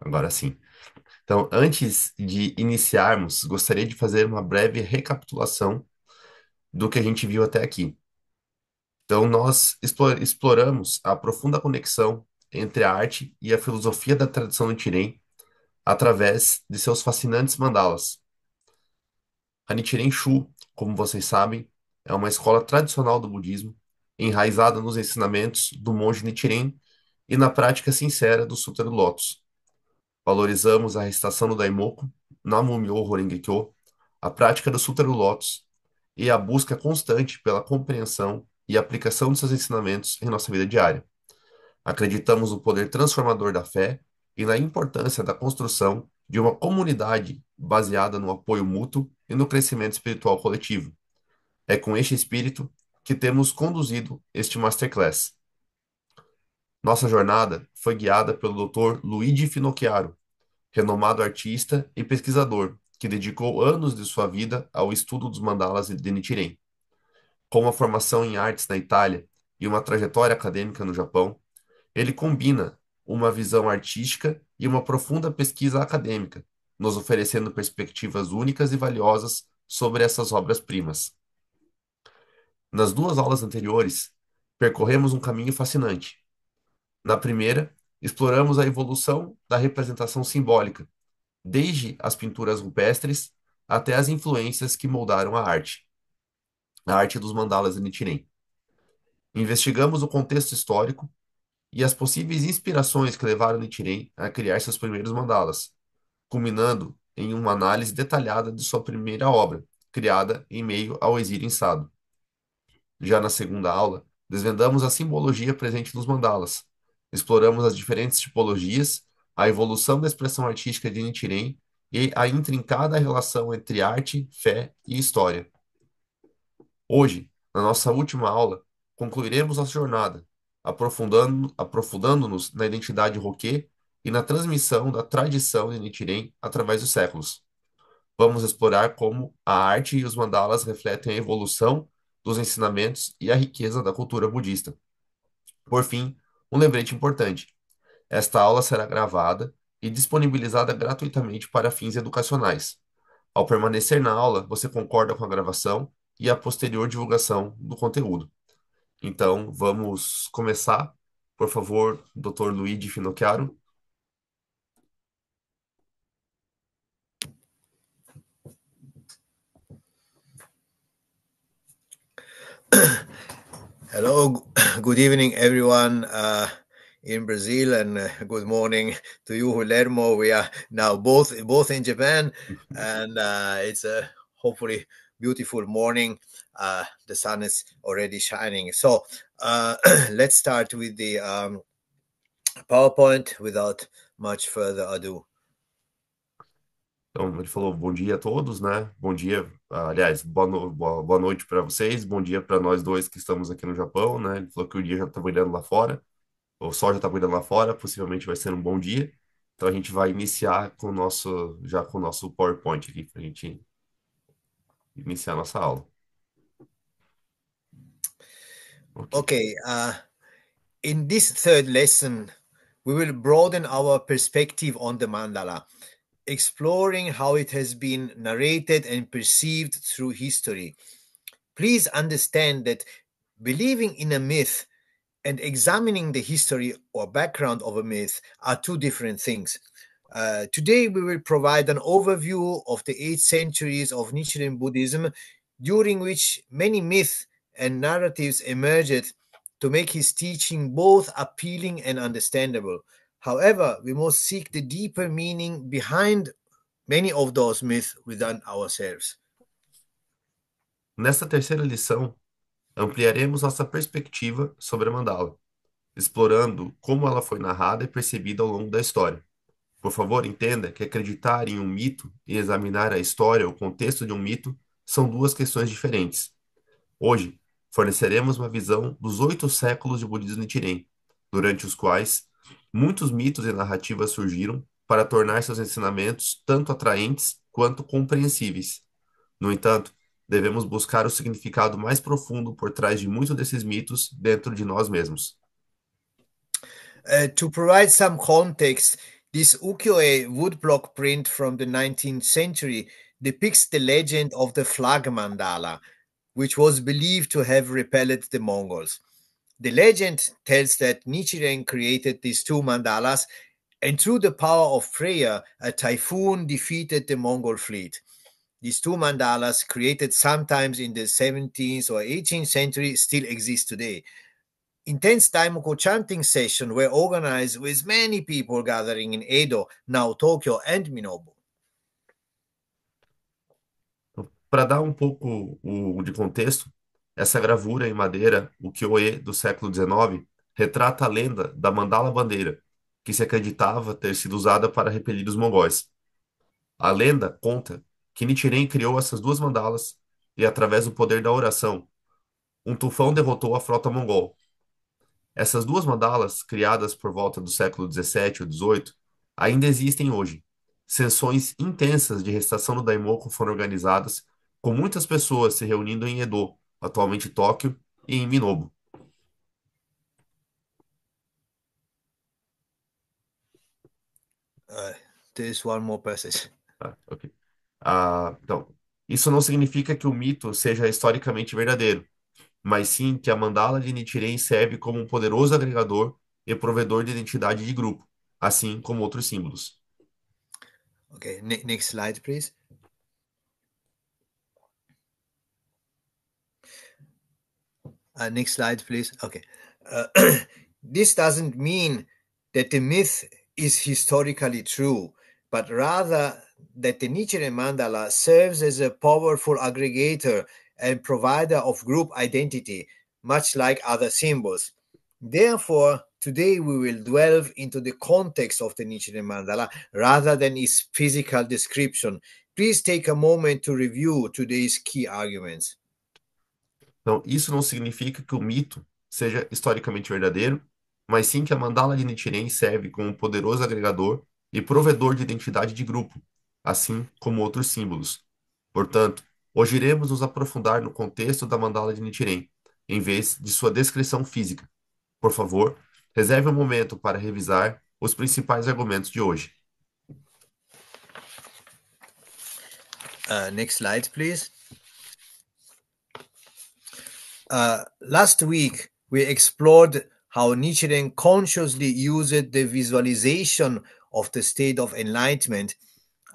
Agora sim. Então, antes de iniciarmos, gostaria de fazer uma breve recapitulação do que a gente viu até aqui. Então, nós exploramos a profunda conexão entre a arte e a filosofia da tradição Nichiren através de seus fascinantes mandalas. A Nichiren Shu, como vocês sabem, é uma escola tradicional do budismo, enraizada nos ensinamentos do monge Nichiren e na prática sincera do Sutra do Lótus. Valorizamos a recitação do Daimoku, Namu-myoho Renge-kyo, a prática do Sutra do Lótus e a busca constante pela compreensão e aplicação de seus ensinamentos em nossa vida diária. Acreditamos no poder transformador da fé e na importância da construção de uma comunidade baseada no apoio mútuo e no crescimento espiritual coletivo. É com este espírito que temos conduzido este Masterclass. Nossa jornada foi guiada pelo Dr. Luigi Finocchiaro, renomado artista e pesquisador, que dedicou anos de sua vida ao estudo dos mandalas de Nichiren. Com uma formação em artes na Itália e uma trajetória acadêmica no Japão, ele combina uma visão artística e uma profunda pesquisa acadêmica, nos oferecendo perspectivas únicas e valiosas sobre essas obras-primas. Nas duas aulas anteriores, percorremos um caminho fascinante. Na primeira, exploramos a evolução da representação simbólica, desde as pinturas rupestres até as influências que moldaram a arte dos mandalas de Nichiren. Investigamos o contexto histórico e as possíveis inspirações que levaram Nichiren a criar seus primeiros mandalas, culminando em uma análise detalhada de sua primeira obra, criada em meio ao exílio em Sado. Já na segunda aula, desvendamos a simbologia presente nos mandalas, exploramos as diferentes tipologias, a evolução da expressão artística de Nichiren e a intrincada relação entre arte, fé e história. Hoje, na nossa última aula, concluiremos nossa jornada, aprofundando-nos na identidade Roquê e na transmissão da tradição de Nichiren através dos séculos. Vamos explorar como a arte e os mandalas refletem a evolução dos ensinamentos e a riqueza da cultura budista. Por fim, um lembrete importante: esta aula será gravada e disponibilizada gratuitamente para fins educacionais. Ao permanecer na aula, você concorda com a gravação e a posterior divulgação do conteúdo. Então, vamos começar. Por favor, Dr. Luigi Finocchiaro. Hello, good evening, everyone in Brazil, and good morning to you, Guillermo. We are now both in Japan, and it's a hopefully beautiful morning. The sun is already shining. So let's start with the PowerPoint without much further ado. Então, ele falou bom dia a todos, né? Bom dia, aliás, boa noite para vocês, bom dia para nós dois que estamos aqui no Japão, né? Ele falou que o dia já está brilhando lá fora, o sol já está brilhando lá fora, possivelmente vai ser um bom dia. Então a gente vai iniciar já com o nosso PowerPoint aqui, para a gente iniciar a nossa aula. Ok. Okay, in this third lesson, we will broaden our perspective on the mandala, exploring how it has been narrated and perceived through history. Please understand that believing in a myth and examining the history or background of a myth are two different things. Today, we will provide an overview of the 8 centuries of Nichiren Buddhism, during which many myths and narratives emerged to make his teaching both appealing and understandable. However, we must seek the deeper meaning behind many of those myths within ourselves. Nesta terceira lição, ampliaremos nossa perspectiva sobre a mandala, explorando como ela foi narrada e percebida ao longo da história. Por favor, entenda que acreditar em um mito e examinar a história ou contexto de um mito são duas questões diferentes. Hoje, forneceremos uma visão dos 8 séculos de budismo Nichiren, durante os quais muitos mitos e narrativas surgiram para tornar seus ensinamentos tanto atraentes quanto compreensíveis. No entanto, devemos buscar o significado mais profundo por trás de muitos desses mitos dentro de nós mesmos. To provide some context, this ukiyo-e woodblock print from the 19th century depicts the legend of the flag mandala, which was believed to have repelled the Mongols. The legend tells that Nichiren created these two mandalas, and through the power of prayer, a typhoon defeated the Mongol fleet. These two mandalas, created sometimes in the 17th or 18th century, still exist today. Intense Daimoku chanting sessions were organized with many people gathering in Edo, now Tokyo, and Minobu. Para dar um pouco de contexto, essa gravura em madeira, o Kyoe do século XIX, retrata a lenda da Mandala Bandeira, que se acreditava ter sido usada para repelir os mongóis. A lenda conta que Nichiren criou essas duas mandalas e, através do poder da oração, um tufão derrotou a frota mongol. Essas duas mandalas, criadas por volta do século XVII ou XVIII, ainda existem hoje. Sessões intensas de recitação no Daimoku foram organizadas, com muitas pessoas se reunindo em Edo, atualmente Tóquio, e em Minobu. There is one more passage. Ok. Então, isso não significa que o mito seja historicamente verdadeiro, mas sim que a mandala de Nichiren serve como um poderoso agregador e provedor de identidade de grupo, assim como outros símbolos. Okay, next slide, please. Next slide, please. Okay. This doesn't mean that the myth is historically true, but rather that the Nichiren mandala serves as a powerful aggregator and provider of group identity, much like other symbols. Therefore, today we will delve into the context of the Nichiren mandala rather than its physical description. Please take a moment to review today's key arguments. Então, isso não significa que o mito seja historicamente verdadeiro, mas sim que a mandala de Nichiren serve como um poderoso agregador e provedor de identidade de grupo, assim como outros símbolos. Portanto, hoje iremos nos aprofundar no contexto da mandala de Nichiren, em vez de sua descrição física. Por favor, reserve um momento para revisar os principais argumentos de hoje. Next slide, please. Last week, we explored how Nichiren consciously used the visualization of the state of enlightenment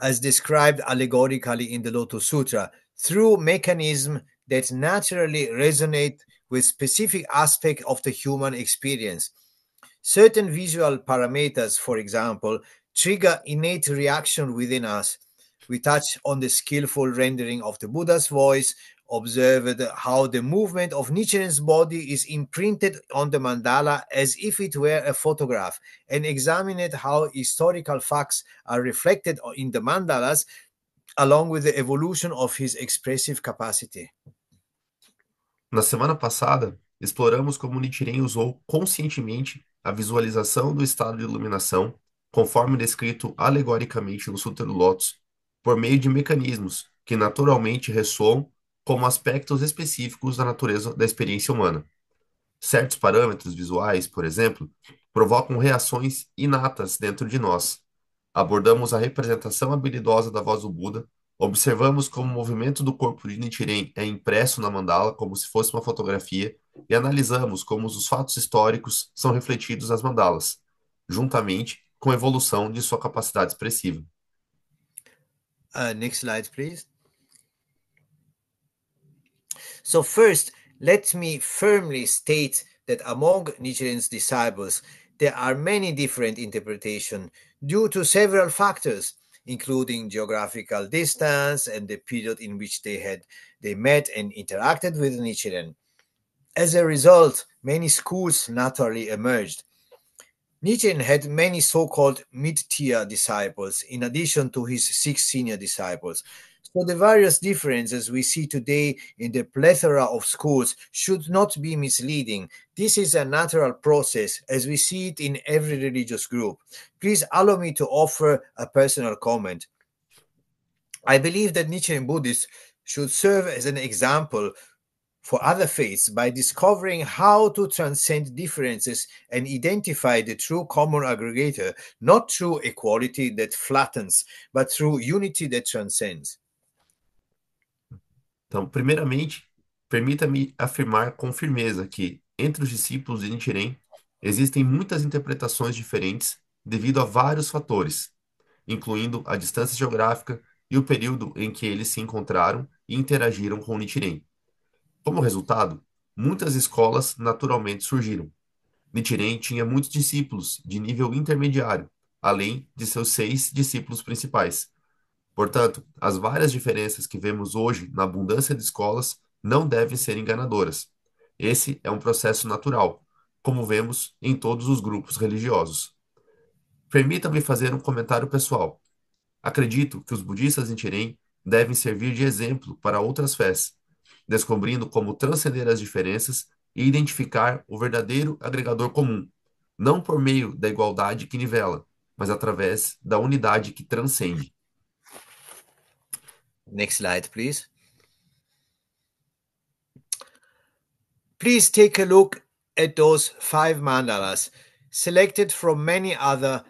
as described allegorically in the Lotus Sutra through mechanisms that naturally resonate with specific aspects of the human experience. Certain visual parameters, for example, trigger innate reaction within us. We touch on the skillful rendering of the Buddha's voice, observed how the movement of Nichiren's body is imprinted on the mandala as if it were a photograph, and examined how historical facts are reflected in the mandalas along with the evolution of his expressive capacity. Na semana passada, exploramos como Nichiren usou conscientemente a visualização do estado de iluminação, conforme descrito alegoricamente no Sutra do Lótus, por meio de mecanismos que naturalmente ressoam como aspectos específicos da natureza da experiência humana. Certos parâmetros visuais, por exemplo, provocam reações inatas dentro de nós. Abordamos a representação habilidosa da voz do Buda, observamos como o movimento do corpo de Nichiren é impresso na mandala como se fosse uma fotografia e analisamos como os fatos históricos são refletidos nas mandalas, juntamente com a evolução de sua capacidade expressiva. Next slide, please. So first, let me firmly state that among Nichiren's disciples, there are many different interpretations due to several factors, including geographical distance and the period in which they met and interacted with Nichiren. As a result, many schools naturally emerged. Nichiren had many so-called mid-tier disciples in addition to his 6 senior disciples. So the various differences we see today in the plethora of schools should not be misleading. This is a natural process as we see it in every religious group. Please allow me to offer a personal comment. I believe that Nichiren Buddhists should serve as an example for other faiths by discovering how to transcend differences and identify the true common aggregator, not through equality that flattens, but through unity that transcends. Então, primeiramente, permita-me afirmar com firmeza que, entre os discípulos de Nichiren, existem muitas interpretações diferentes devido a vários fatores, incluindo a distância geográfica e o período em que eles se encontraram e interagiram com Nichiren. Como resultado, muitas escolas naturalmente surgiram. Nichiren tinha muitos discípulos de nível intermediário, além de seus 6 discípulos principais. Portanto, as várias diferenças que vemos hoje na abundância de escolas não devem ser enganadoras. Esse é um processo natural, como vemos em todos os grupos religiosos. Permita-me fazer um comentário pessoal. Acredito que os budistas em Nichiren devem servir de exemplo para outras fés, descobrindo como transcender as diferenças e identificar o verdadeiro agregador comum, não por meio da igualdade que nivela, mas através da unidade que transcende. Next slide, please. Please take a look at those 5 mandalas, selected from many other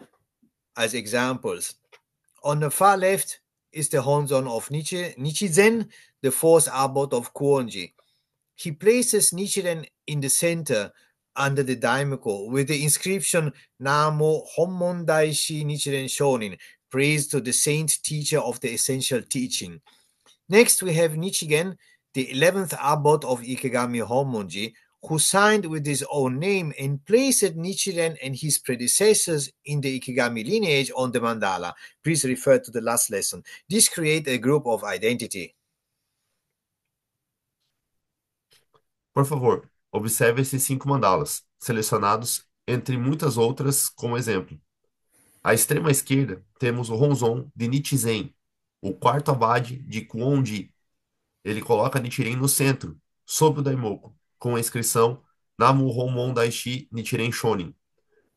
as examples. On the far left is the Honzon of Nichizen, the fourth abbot of Kuonji. He places Nichiren in the center under the daimako with the inscription Namo Hommon Daishi Nichiren Shonin, praise to the saint teacher of the essential teaching. Next, we have Nichigen, the 11th abbot of Ikegami Honmonji, who signed with his own name and placed Nichiren and his predecessors in the Ikegami lineage on the mandala. Please refer to the last lesson. This creates a group of identity. Por favor, observe esses 5 mandalas, selecionados entre muitas outras como exemplo. À extrema esquerda, temos o Honzon de Nichizen, o quarto abade de Kuonji. Ele coloca Nichiren no centro, sob o Daimoku, com a inscrição Namu Honmon Daishi Nichiren Shonin,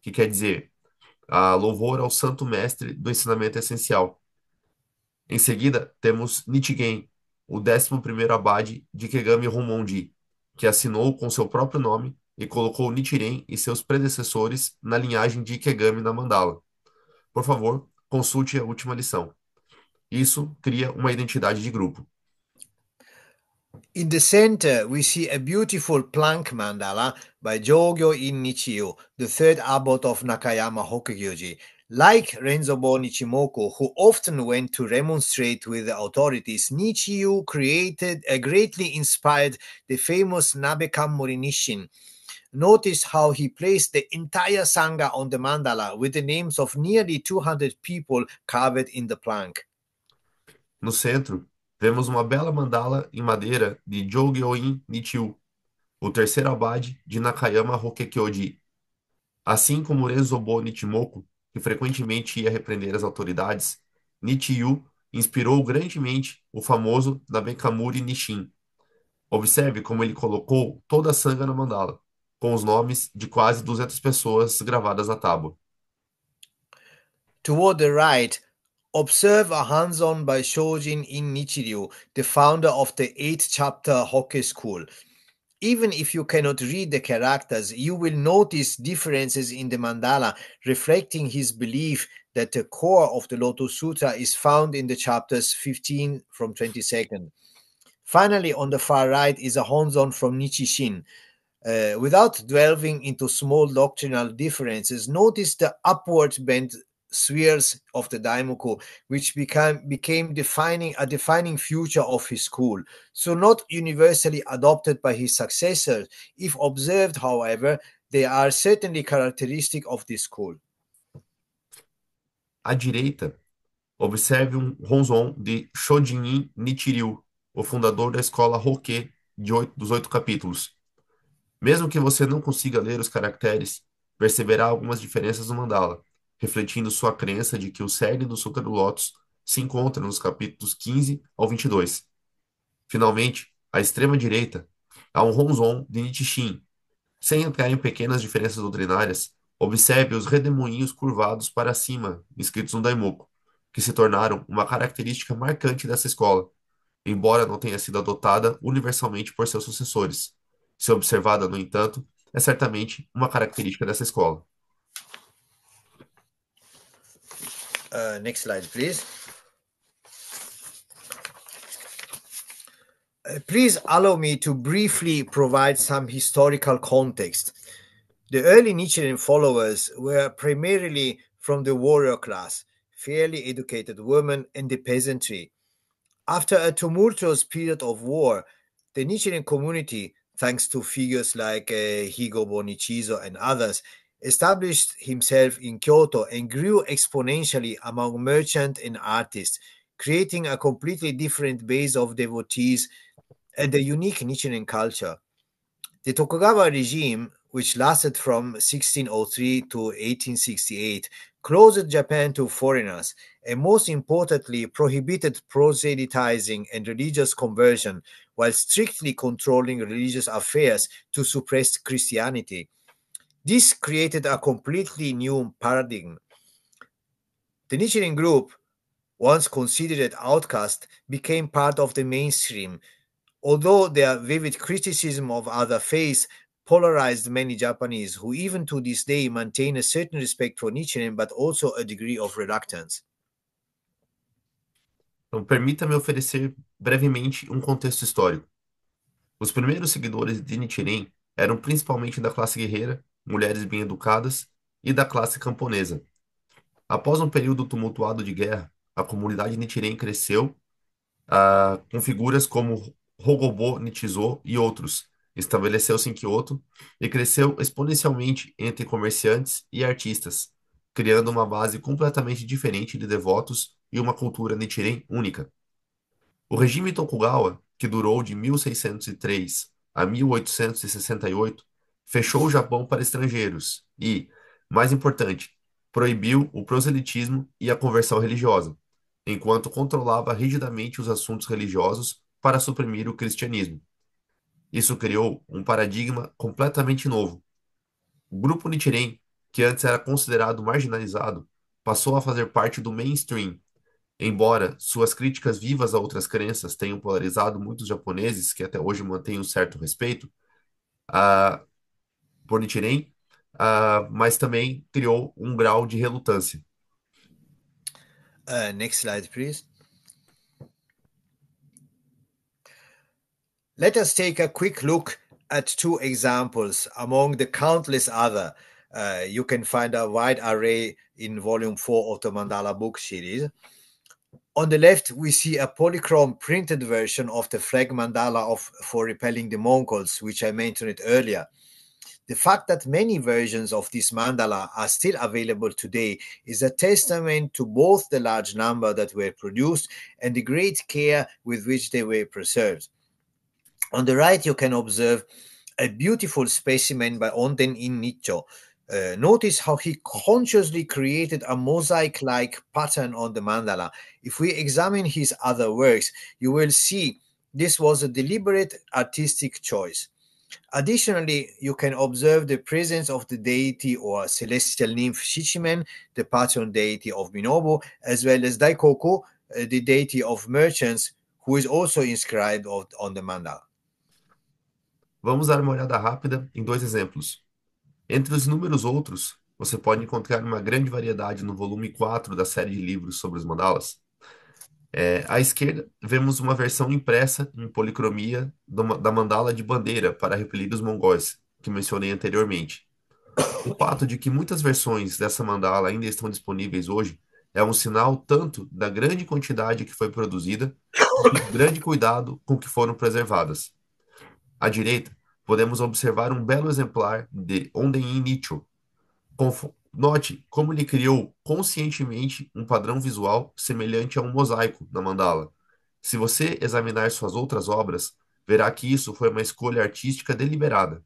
que quer dizer a louvor ao santo mestre do ensinamento essencial. Em seguida, temos Nichigen, o 11º abade de Kegami Honmonji, que assinou com seu próprio nome e colocou Nichiren e seus predecessores na linhagem de Ikegami na mandala. Por favor, consulte a última lição. Isso cria uma identidade de grupo. In the center, we see a beautiful plank mandala by Jogyo in Nichiyo, the third abbot of Nakayama Hokkagyoji. Like Renzobo Nichimoku, who often went to remonstrate with the authorities, Nichiyo greatly inspired the famous Nabekamori Nishin. Notice how he placed the entire Sangha on the mandala with the names of nearly 200 people carved in the plank. No centro, vemos uma bela mandala em madeira de Jogyo-in Nichiu, o terceiro abade de Nakayama Hokkekyoji. Assim como Renzobo Nichimoku, que frequentemente ia repreender as autoridades, Nichiyu inspirou grandemente o famoso Nabekamuri Nishin. Observe como ele colocou toda a sanga na mandala, com os nomes de quase 200 pessoas gravadas na tábua. Toward the right, observe a hands-on by Shojin in Nichiryu, the founder of the 8th chapter Hokke school. Even if you cannot read the characters, you will notice differences in the mandala reflecting his belief that the core of the Lotus Sutra is found in the chapters 15 from 22nd. Finally, on the far right is a Honzon from Nichishin. Without delving into small doctrinal differences, notice the upward bent spheres of the Daimoku, which became a defining feature of his school. So not universally adopted by his successors. If observed, however, they are certainly characteristic of this school. À direita, observe um Honzon de Shojin Nichiryu, o fundador da escola Hokke dos 8 capítulos. Mesmo que você não consiga ler os caracteres, perceberá algumas diferenças no mandala, refletindo sua crença de que o cerne do Sutra do Lótus se encontra nos capítulos 15 ao 22. Finalmente, à extrema direita, há um Honzon de Nichisin. Sem entrar em pequenas diferenças doutrinárias, observe os redemoinhos curvados para cima, escritos no Daimoku, que se tornaram uma característica marcante dessa escola. embora não tenha sido adotada universalmente por seus sucessores. Se observada, no entanto, é certamente uma característica dessa escola. Next slide, please. Please allow me to briefly provide some historical context. The early Nietzschean followers were primarily from the warrior class, fairly educated women, and the peasantry. After a tumultuous period of war, the Nietzschean community, thanks to figures like Higo Boniciso and others, established himself in Kyoto and grew exponentially among merchants and artists, creating a completely different base of devotees and a unique Nietzschean culture. The Tokugawa regime, which lasted from 1603 to 1868, closed Japan to foreigners and, most importantly, prohibited proselytizing and religious conversion while strictly controlling religious affairs to suppress Christianity. This created a completely new paradigm. The Nichiren group, once considered outcast, became part of the mainstream, although their vivid criticism of other faiths polarized many Japanese who even to this day maintain a certain respect for Nichiren but also a degree of reluctance. Então, permita-me oferecer brevemente um contexto histórico. Os primeiros seguidores de Nichiren eram principalmente da classe guerreira, mulheres bem educadas e da classe camponesa. Após um período tumultuado de guerra, a comunidade Nichiren cresceu com figuras como Hogobo Nichizo e outros. Estabeleceu-se em Kyoto e cresceu exponencialmente entre comerciantes e artistas, criando uma base completamente diferente de devotos e uma cultura Nichiren única. O regime Tokugawa, que durou de 1603 a 1868, fechou o Japão para estrangeiros e, mais importante, proibiu o proselitismo e a conversão religiosa, enquanto controlava rigidamente os assuntos religiosos para suprimir o cristianismo. Isso criou um paradigma completamente novo. O grupo Nichiren, que antes era considerado marginalizado, passou a fazer parte do mainstream. Embora suas críticas vivas a outras crenças tenham polarizado muitos japoneses que até hoje mantêm um certo respeito ah, por Nichiren, mas também criou um grau de relutância. Next slide, please. Let us take a quick look at two examples among the countless other. You can find a wide array in volume 4 of the Mandala book series. On the left, we see a polychrome printed version of the flag mandala for repelling the Mongols, which I mentioned earlier. The fact that many versions of this mandala are still available today is a testament to both the large number that were produced and the great care with which they were preserved. On the right, you can observe a beautiful specimen by Onden in Nicho. Notice how he consciously created a mosaic-like pattern on the mandala. If we examine his other works, you will see this was a deliberate artistic choice. Additionally, you can observe the presence of the deity or celestial nymph Shichimen, the patron deity of Minobu, as well as Daikoku, the deity of merchants, who is also inscribed on the mandala. Vamos dar uma olhada rápida em dois exemplos. Entre os inúmeros outros, você pode encontrar uma grande variedade no volume 4 da série de livros sobre os mandalas. À esquerda, vemos uma versão impressa em policromia da mandala de bandeira para repelir os mongóis, que mencionei anteriormente. O fato de que muitas versões dessa mandala ainda estão disponíveis hoje é um sinal tanto da grande quantidade que foi produzida, quanto do grande cuidado com que foram preservadas. À direita, podemos observar um belo exemplar de Onden Nicho. Note como ele criou conscientemente um padrão visual semelhante a um mosaico na mandala. Se você examinar suas outras obras, verá que isso foi uma escolha artística deliberada.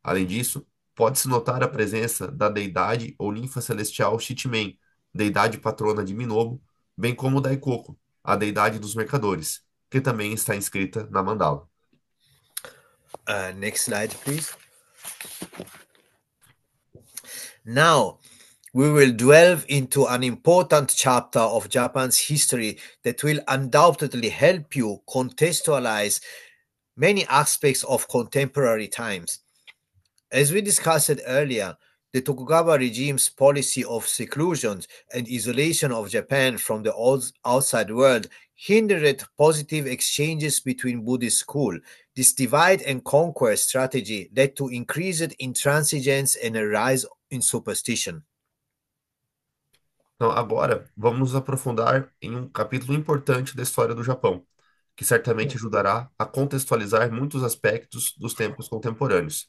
Além disso, pode-se notar a presença da deidade ou ninfa celestial Shichimen, deidade patrona de Minobu, bem como Daikoku, a deidade dos mercadores, que também está inscrita na mandala. Next slide, please. Now, We will delve into an important chapter of Japan's history that will undoubtedly help you contextualize many aspects of contemporary times. As we discussed earlier, the Tokugawa regime's policy of seclusion and isolation of Japan from the outside world hindered positive exchanges between Buddhist schools. This divide and conquer strategy led to increased intransigence and a rise in superstition. Então, agora, vamos nos aprofundar em um capítulo importante da história do Japão, que certamente ajudará a contextualizar muitos aspectos dos tempos contemporâneos.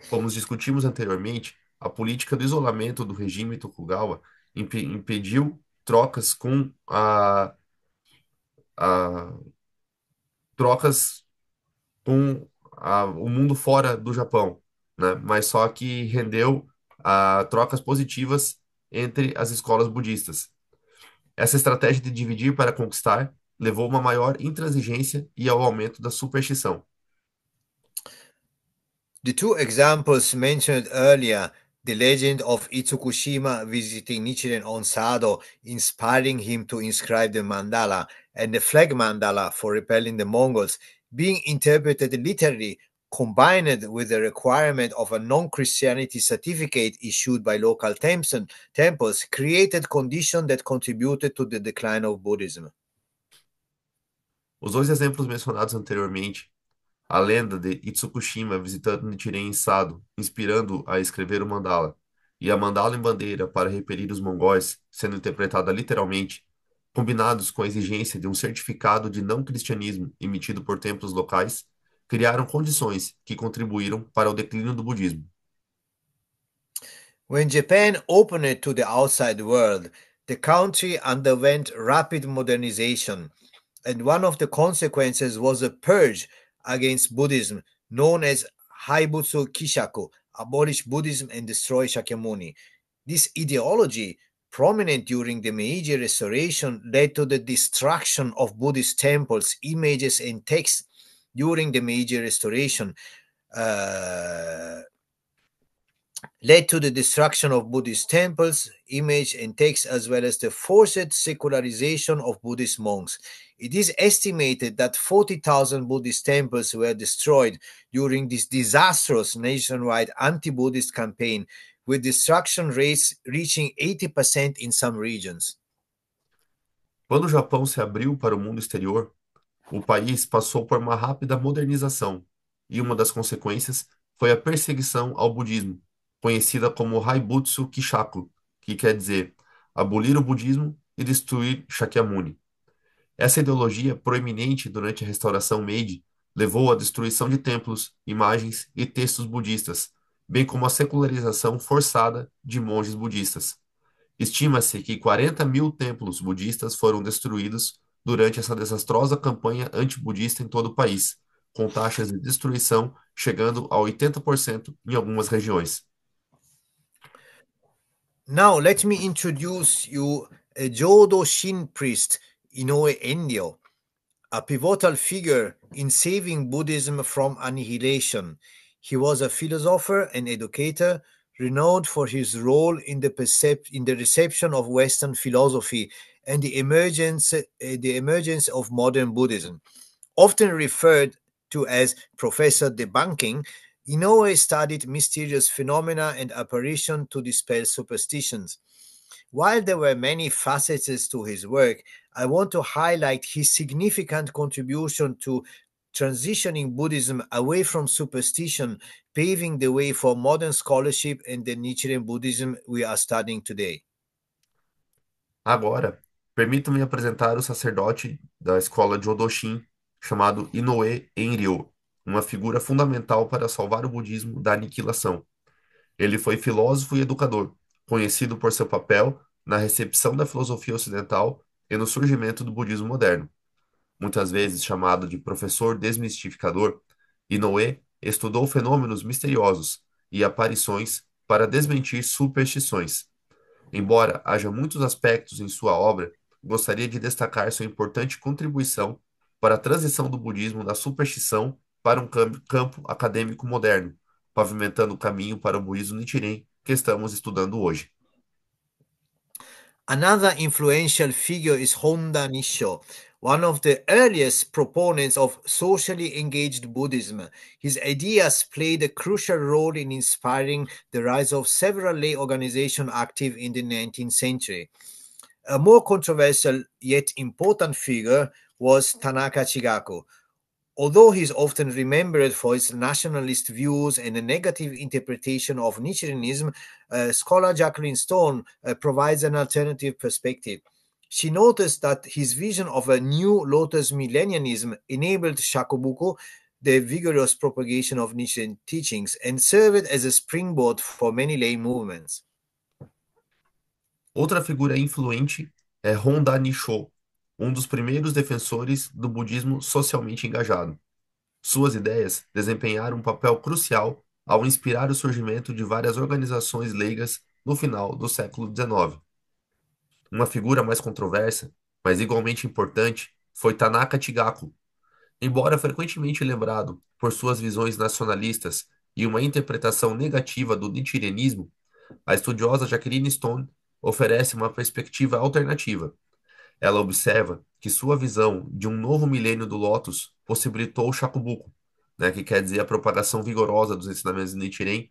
Como discutimos anteriormente, a política do isolamento do regime Tokugawa impediu trocas com a trocas com o mundo fora do Japão, né? Mas só que rendeu a trocas positivas entre as escolas budistas. Essa estratégia de dividir para conquistar levou a uma maior intransigência e ao aumento da superstição. The two examples mentioned earlier, the legend of Itsukushima visiting Nichiren Onsado, inspiring him to inscribe the mandala, and the flag mandala for repelling the Mongols, being interpreted literally, combined with the requirement of a non-Christianity certificate issued by local temples, created conditions that contributed to the decline of Buddhism. Os dois exemplos mencionados anteriormente, a lenda de Itsukushima visitando Nichiren Sado, inspirando a escrever o mandala, e a mandala em bandeira para repelir os mongóis, sendo interpretada literalmente, combinados com a exigência de um certificado de não cristianismo emitido por templos locais, criaram condições que contribuíram para o declínio do budismo. When Japan opened to the outside world, the country underwent rapid modernization, and one of the consequences was a purge against Buddhism known as Haibutsu Kishaku, abolish Buddhism and destroy Shakyamuni. This ideology, prominent during the Meiji Restoration, led to the destruction of Buddhist temples, images, and texts during the Meiji Restoration. Uh, Led to the destruction of Buddhist temples, image, and texts, as well as the forced secularization of Buddhist monks. It is estimated that 40,000 Buddhist temples were destroyed during this disastrous nationwide anti Buddhist campaign, with destruction rates reaching 80% in some regions. Quando o Japão se abriu para o mundo exterior, o país passou por uma rápida modernização, e uma das consequências foi a perseguição ao budismo, conhecida como Haibutsu Kishaku, que quer dizer abolir o budismo e destruir Shakyamuni. Essa ideologia, proeminente durante a restauração Meiji, levou à destruição de templos, imagens e textos budistas, bem como à secularização forçada de monges budistas. Estima-se que 40.000 templos budistas foram destruídos durante essa desastrosa campanha anti-budista em todo o país, com taxas de destruição chegando a 80% em algumas regiões. Now, let me introduce you a Jodo Shin priest, Inoue Enryo, a pivotal figure in saving Buddhism from annihilation. He was a philosopher and educator renowned for his role in the reception of Western philosophy and the emergence of modern Buddhism. Often referred to as Professor Debunking, Inoue studied mysterious phenomena and apparition to dispel superstitions. While there were many facets to his work, I want to highlight his significant contribution to transitioning Buddhism away from superstition, paving the way for modern scholarship and the Nichiren Buddhism we are studying today. Agora, permita-me apresentar o sacerdote da escola Jodoshin, chamado Inoue Enryo, uma figura fundamental para salvar o budismo da aniquilação. Ele foi filósofo e educador, conhecido por seu papel na recepção da filosofia ocidental e no surgimento do budismo moderno. Muitas vezes chamado de professor desmistificador, Inoue estudou fenômenos misteriosos e aparições para desmentir superstições. Embora haja muitos aspectos em sua obra, gostaria de destacar sua importante contribuição para a transição do budismo da superstição para um campo acadêmico moderno, pavimentando o caminho para o budismo Nichiren que estamos estudando hoje. Another influential figure is Honda Nisho, one of the earliest proponents of socially engaged Buddhism. His ideas played a crucial role in inspiring the rise of several lay organizations active in the 19th century. A more controversial yet important figure was Tanaka Chigaku. Although he is often remembered for his nationalist views and a negative interpretation of Nichirenism, scholar Jacqueline Stone provides an alternative perspective. She noticed that his vision of a new Lotus millennialism enabled Shakobuku, the vigorous propagation of Nichiren teachings, and served as a springboard for many lay movements. Outra figura influente é Honda Nissho, um dos primeiros defensores do budismo socialmente engajado. Suas ideias desempenharam um papel crucial ao inspirar o surgimento de várias organizações leigas no final do século XIX. Uma figura mais controversa, mas igualmente importante, foi Tanaka Chigaku. Embora frequentemente lembrado por suas visões nacionalistas e uma interpretação negativa do Nichirenismo, a estudiosa Jacqueline Stone oferece uma perspectiva alternativa. Ela observa que sua visão de um novo milênio do Lotus possibilitou o Shakubuku, né, que quer dizer a propagação vigorosa dos ensinamentos de Nichiren,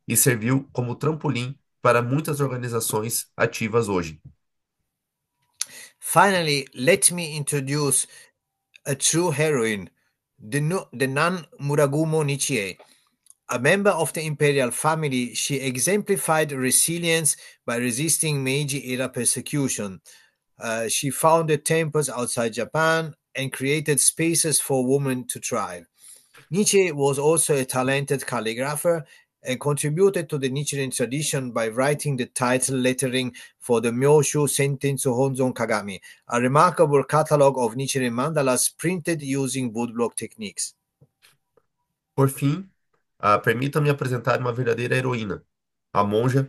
e serviu como trampolim para muitas organizações ativas hoje. Finally, let me introduce a true heroine, the nun Muragumo Nichie. A member of the imperial family, she exemplified resilience by resisting Meiji-era persecution. She founded temples outside Japan and created spaces for women to thrive. Nietzsche was also a talented calligrapher and contributed to the Nichiren tradition by writing the title lettering for the Myoshu Sentetsu Honzon Kagami, a remarkable catalogue of Nichiren mandalas printed using woodblock techniques. Por fim, permita-me apresentar uma verdadeira heroína, a monja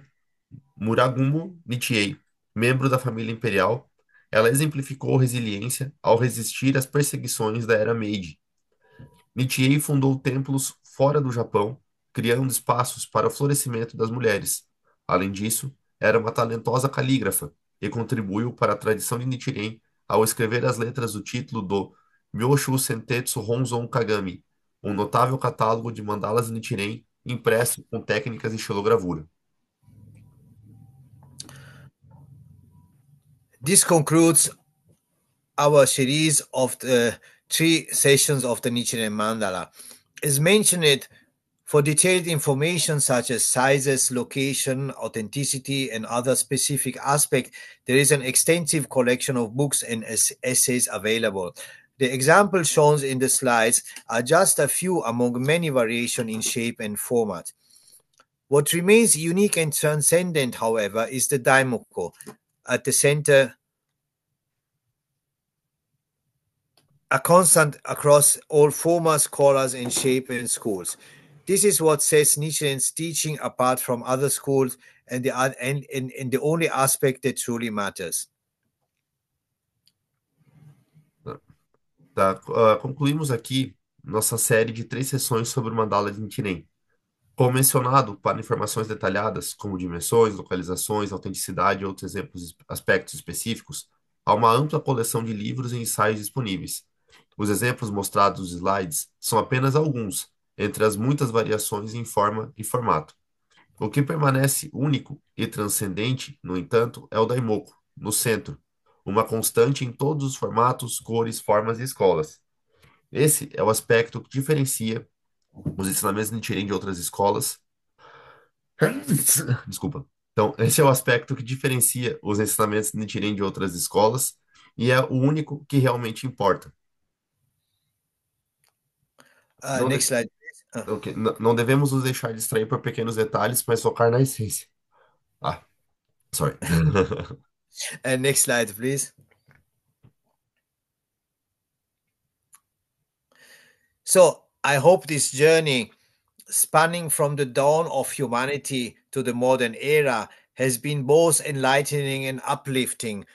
Muragumo Nichiei, membro da família imperial. Ela exemplificou resiliência ao resistir às perseguições da era Meiji. Nichiei fundou templos fora do Japão, criando espaços para o florescimento das mulheres. Além disso, era uma talentosa calígrafa e contribuiu para a tradição de Nichiren ao escrever as letras do título do Myoshu Sentetsu Honzon Kagami, um notável catálogo de mandalas de Nichiren impresso com técnicas de xilogravura. This concludes our series of the 3 sessions of the Nichiren Mandala. As mentioned, for detailed information such as sizes, location, authenticity, and other specific aspects, there is an extensive collection of books and essays available. The examples shown in the slides are just a few among many variations in shape and format. What remains unique and transcendent, however, is the Daimoku at the center, a constant across all formats, colors, and shape and schools. This is what sets Nichiren's teaching apart from other schools and the only aspect that truly matters. Tá, concluímos aqui nossa série de 3 sessões sobre o mandala de Nichiren. Como mencionado, para informações detalhadas, como dimensões, localizações, autenticidade e outros exemplos, aspectos específicos, há uma ampla coleção de livros e ensaios disponíveis. Os exemplos mostrados nos slides são apenas alguns, entre as muitas variações em forma e formato. O que permanece único e transcendente, no entanto, é o Daimoku, no centro, uma constante em todos os formatos, cores, formas e escolas. Esse é o aspecto que diferencia os ensinamentos de Nichiren de outras escolas. Desculpa. Então, esse é o aspecto que diferencia os ensinamentos de Nichiren de outras escolas e é o único que realmente importa. Não, Next slide, please. ok, não devemos nos deixar distrair por pequenos detalhes, mas focar na essência. Sorry. Next slide, please. So I hope this journey, spanning from the dawn of humanity to the modern era, has been both enlightening and uplifting,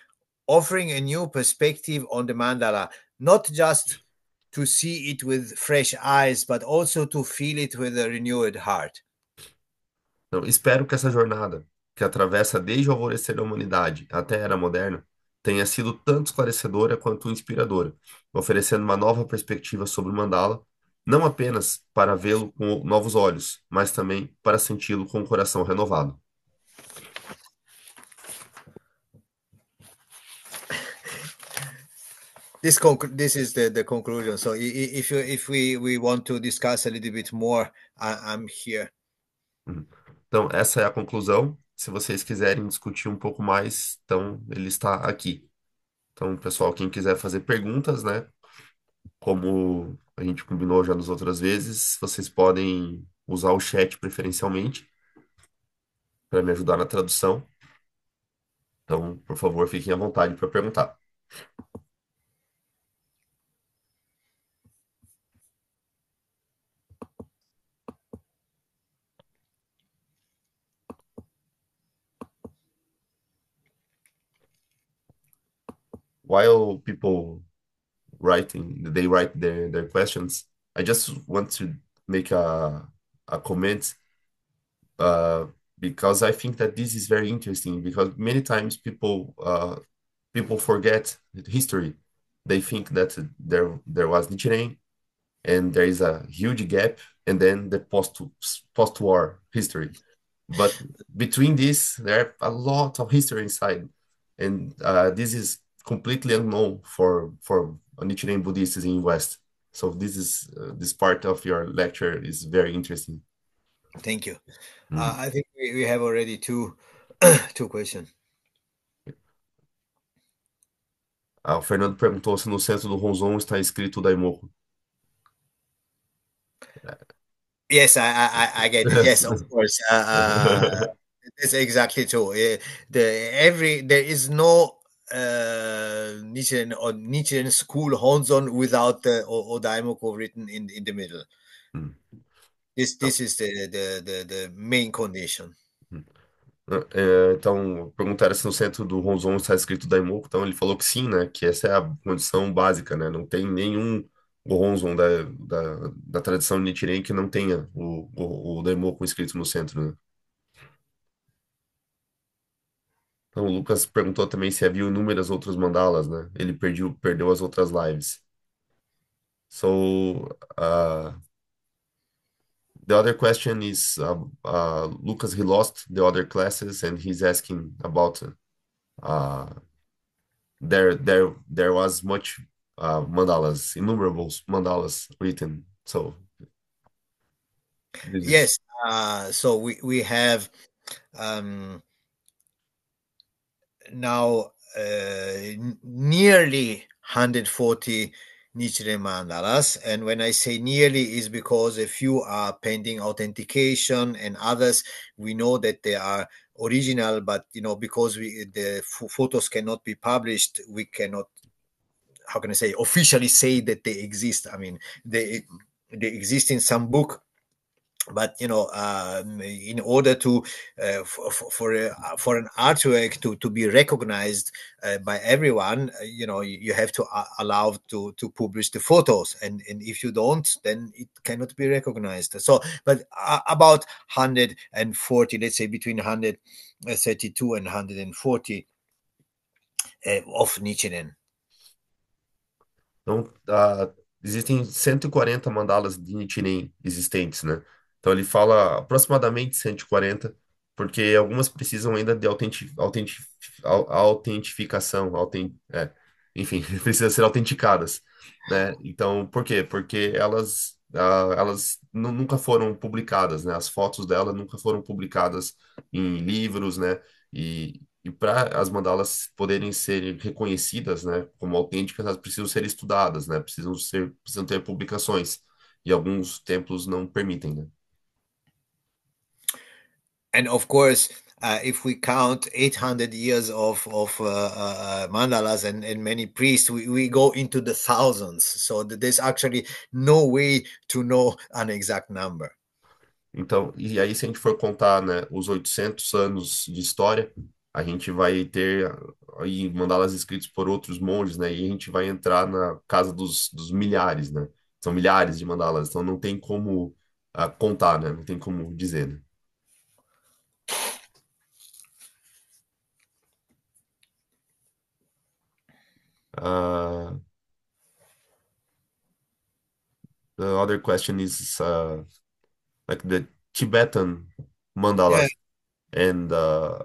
offering a new perspective on the mandala, not just to see it with fresh eyes, but also to feel it with a renewed heart. Então, espero que essa jornada, que atravessa desde o alvorecer da humanidade até a era moderna, tenha sido tanto esclarecedora quanto inspiradora, oferecendo uma nova perspectiva sobre o mandala, não apenas para vê-lo com novos olhos, mas também para senti-lo com o coração renovado. This is the conclusion. So if we want to discuss a little bit more, I'm here. Uhum. Então, essa é a conclusão. Se vocês quiserem discutir um pouco mais, então ele está aqui. Então, pessoal, quem quiser fazer perguntas, né? Como a gente combinou já nas outras vezes, vocês podem usar o chat preferencialmente para me ajudar na tradução. Então, por favor, fiquem à vontade para perguntar. While people they write their questions, I just want to make a comment uh, because I think that this is very interesting because many times people forget history. They think that there was Nichiren and there is a huge gap and then the post-war history. But between this, there are a lot of history inside, and this is completely unknown for Nichiren Buddhists in West. So this part of your lecture is very interesting. Thank you. Hum. I think we have already two two questions. O Fernando perguntou se no centro do Ronzon está escrito Daimoku. Yes, I get it. Yes, of course. That's exactly true. There is no Nichiren or Nichiren school Honzon without the Odaimoku written in the middle. Hum. Então, This is the main condition. hum. Então, perguntaram se no centro do Ronzon está escrito Daimoku, então ele falou que sim, né? Que essa é a condição básica, né? Não tem nenhum Ronzon da tradição Nichiren que não tenha o Daimoku escrito no centro, né? Então, o Lucas perguntou também se havia inúmeras outros mandalas, né? Ele perdeu as outras lives. So, the other question is Lucas, he lost the other classes and he's asking about uh, there was much mandalas, innumerable mandalas written. So this is Yes. So we have um, now nearly 140 Nichiren mandalas. And when I say nearly, is because a few are pending authentication, and others we know that they are original, but because the photos cannot be published, we cannot, how can I say, officially say that they exist. I mean, they exist in some book, but in order to for an artwork to be recognized by everyone, you have to allow to publish the photos, and if you don't, then it cannot be recognized. So but about 140, let's say between 132 and 140 of Nichiren. Então, existem 140 mandalas de Nichiren existentes, né? Então, ele fala aproximadamente 140, porque algumas precisam ainda de autentificação, enfim, precisam ser autenticadas, né? Então, por quê? Porque elas nunca foram publicadas, né? As fotos dela nunca foram publicadas em livros, né? E para as mandalas poderem ser reconhecidas, né, como autênticas, elas precisam ser estudadas, né, precisam ter publicações. E alguns templos não permitem, né? And of course, if we count 800 years of mandalas and many priests, we go into the thousands. So there's actually no way to know an exact number. Então, e aí se a gente for contar, né, os 800 anos de história, a gente vai ter aí mandalas escritos por outros monges, né, e a gente vai entrar na casa dos milhares, né? São milhares de mandalas, então não tem como contar, né? Não tem como dizer, né? Uh, the other question is like the Tibetan Yeah. mandalas, and uh,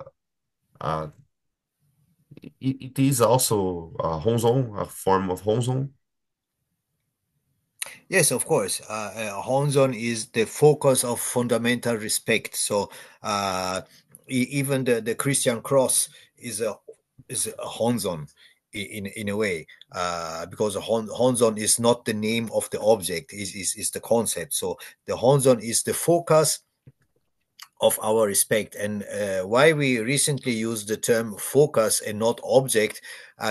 it is also Honzon, a form of Honzon. Yes, of course. Honzon is the focus of fundamental respect. So even the Christian cross is a Honzon in a way, because Honzon is not the name of the object, is the concept. So the Honzon is the focus of our respect. And why we recently use the term focus and not object,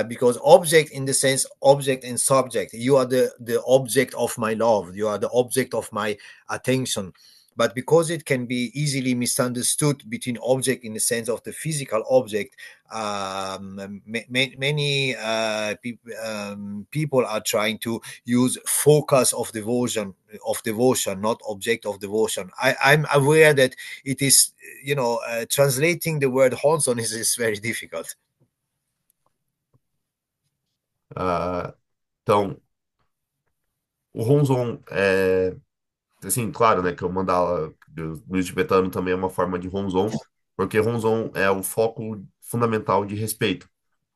because object in the sense object and subject, you are the object of my love, you are the object of my attention. But because it can be easily misunderstood between object in the sense of the physical object, many people are trying to use focus of devotion, not object of devotion. I'm aware that it is, translating the word Honson is very difficult. Uh, então, o Honzon é assim, claro, né, que o mandala do budismo tibetano também é uma forma de Honzon, porque Honzon é o foco fundamental de respeito,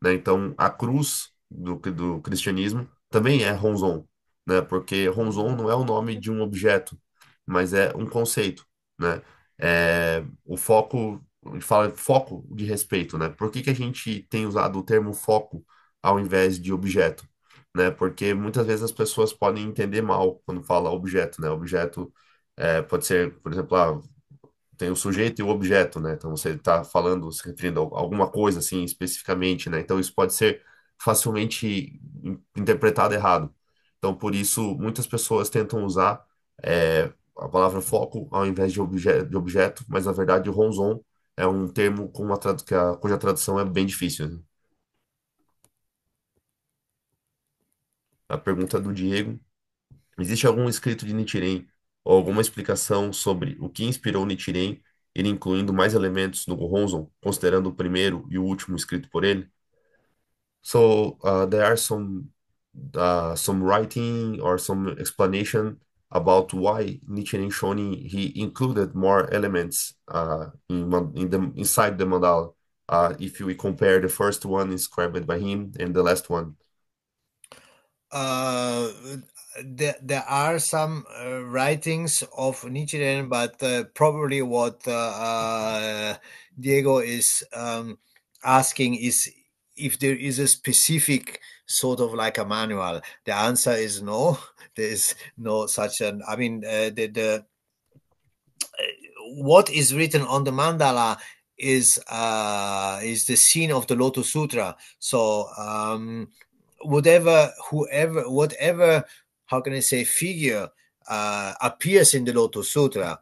né? Então, a cruz do cristianismo também é Honzon, né? Porque Honzon não é o nome de um objeto, mas é um conceito, né? É, o foco, a gente fala foco de respeito, né? Por que que a gente tem usado o termo foco ao invés de objeto? Né? Porque muitas vezes as pessoas podem entender mal quando fala objeto, né? Objeto pode ser, por exemplo, tem o sujeito e o objeto, né? Então você está falando, se referindo a alguma coisa assim especificamente, né? Então isso pode ser facilmente interpretado errado. Então por isso muitas pessoas tentam usar a palavra foco ao invés de objeto, mas na verdade o Ronzon é um termo com cuja tradução é bem difícil, né? A pergunta do Diego: existe algum escrito de Nichiren ou alguma explicação sobre o que inspirou Nichiren, ele incluindo mais elementos no Gohonzon, considerando o primeiro e o último escrito por ele? So there are some writing or some explanation about why Nichiren Shonin he included more elements inside the mandala. If we compare the first one inscribed by him and the last one. Uh, there are some writings of Nichiren, but probably what Diego is asking is if there is a specific sort of like a manual. The answer is no. There is no such an. I mean, the what is written on the mandala is the scene of the Lotus Sutra. So whatever, how can I say, figure appears in the Lotus Sutra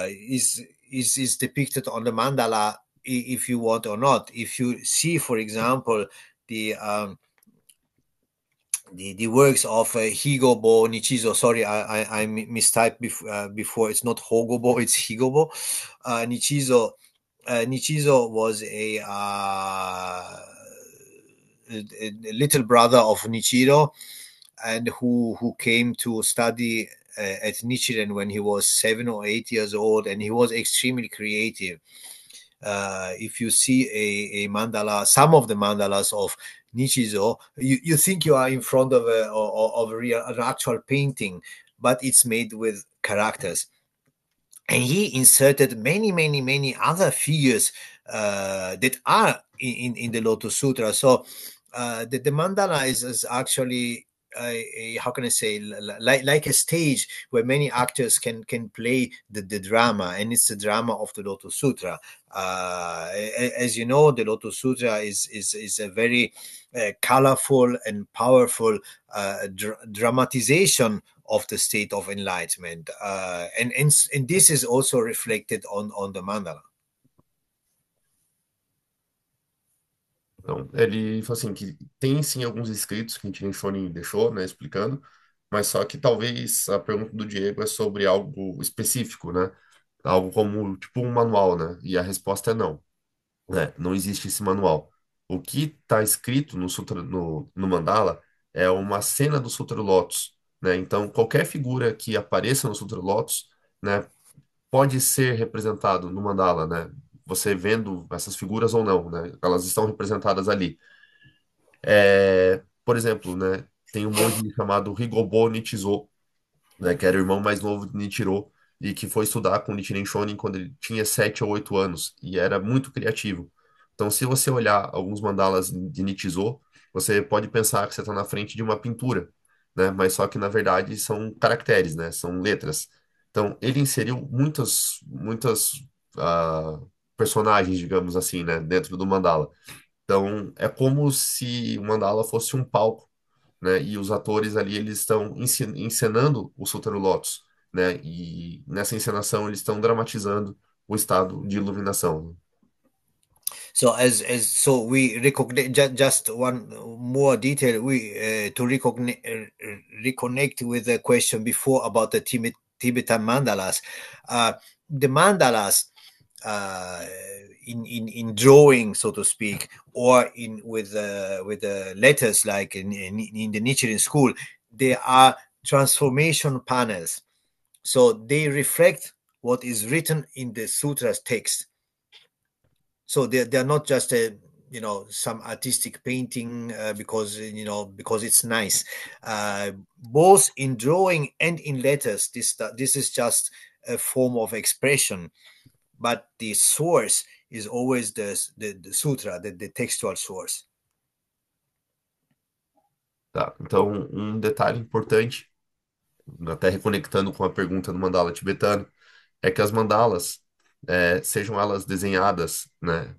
is depicted on the mandala, if you want or not. If you see, for example, the the works of Higobo Nichizo. Sorry, I mistyped before. It's not Hogobo, it's Higobo. Nichizo was a little brother of Nichiro, and who came to study at Nichiren when he was 7 or 8 years old, and he was extremely creative. If you see a mandala, some of the mandalas of Nichizo, you think you are in front of an actual painting, but it's made with characters. And he inserted many other figures that are in the Lotus Sutra. So the mandala is actually how can I say, like a stage where many actors can play the drama, and it's the drama of the Lotus Sutra. As you know, the Lotus Sutra is a very colorful and powerful dramatization of the state of enlightenment, and this is also reflected on the mandala. Então, ele falou assim que tem sim alguns escritos que a gente Shonin deixou, né, explicando, mas só que talvez a pergunta do Diego é sobre algo específico, né? Algo como tipo um manual, né? E a resposta é não, né? Não existe esse manual. O que está escrito no sutra, no mandala é uma cena do Sutra Lotus, né? Então, qualquer figura que apareça no Sutra Lotus, né, pode ser representado no mandala, né? Você vendo essas figuras ou não, né? Elas estão representadas ali. Por exemplo, né, tem um monge chamado Higobo Nichizo, né, que era o irmão mais novo de Nichiro e que foi estudar com Nichiren Shonin quando ele tinha 7 ou 8 anos e era muito criativo. Então, se você olhar alguns mandalas de Nichizo, você pode pensar que você está na frente de uma pintura, né? Mas só que na verdade são caracteres, né? São letras. Então, ele inseriu muitas ah, personagens, digamos assim, né? Dentro do mandala. Então, é como se o mandala fosse um palco, né? E os atores ali eles estão encenando o Sotero Lotus, né? E nessa encenação eles estão dramatizando o estado de iluminação. So as so we recognize just one more detail we to reconnect with the question before about the Tibetan mandalas. Uh, the mandalas uh, in drawing, so to speak, or in with the letters like in the Nichiren school, they are transformation panels. So they reflect what is written in the sutras text, so they're not just a some artistic painting because because it's nice. Both in drawing and in letters, this is just a form of expression, but the source is always the sutra, the textual source. Tá? Então, um detalhe importante, até reconectando com a pergunta do mandala tibetano, é que as mandalas, sejam elas desenhadas, né,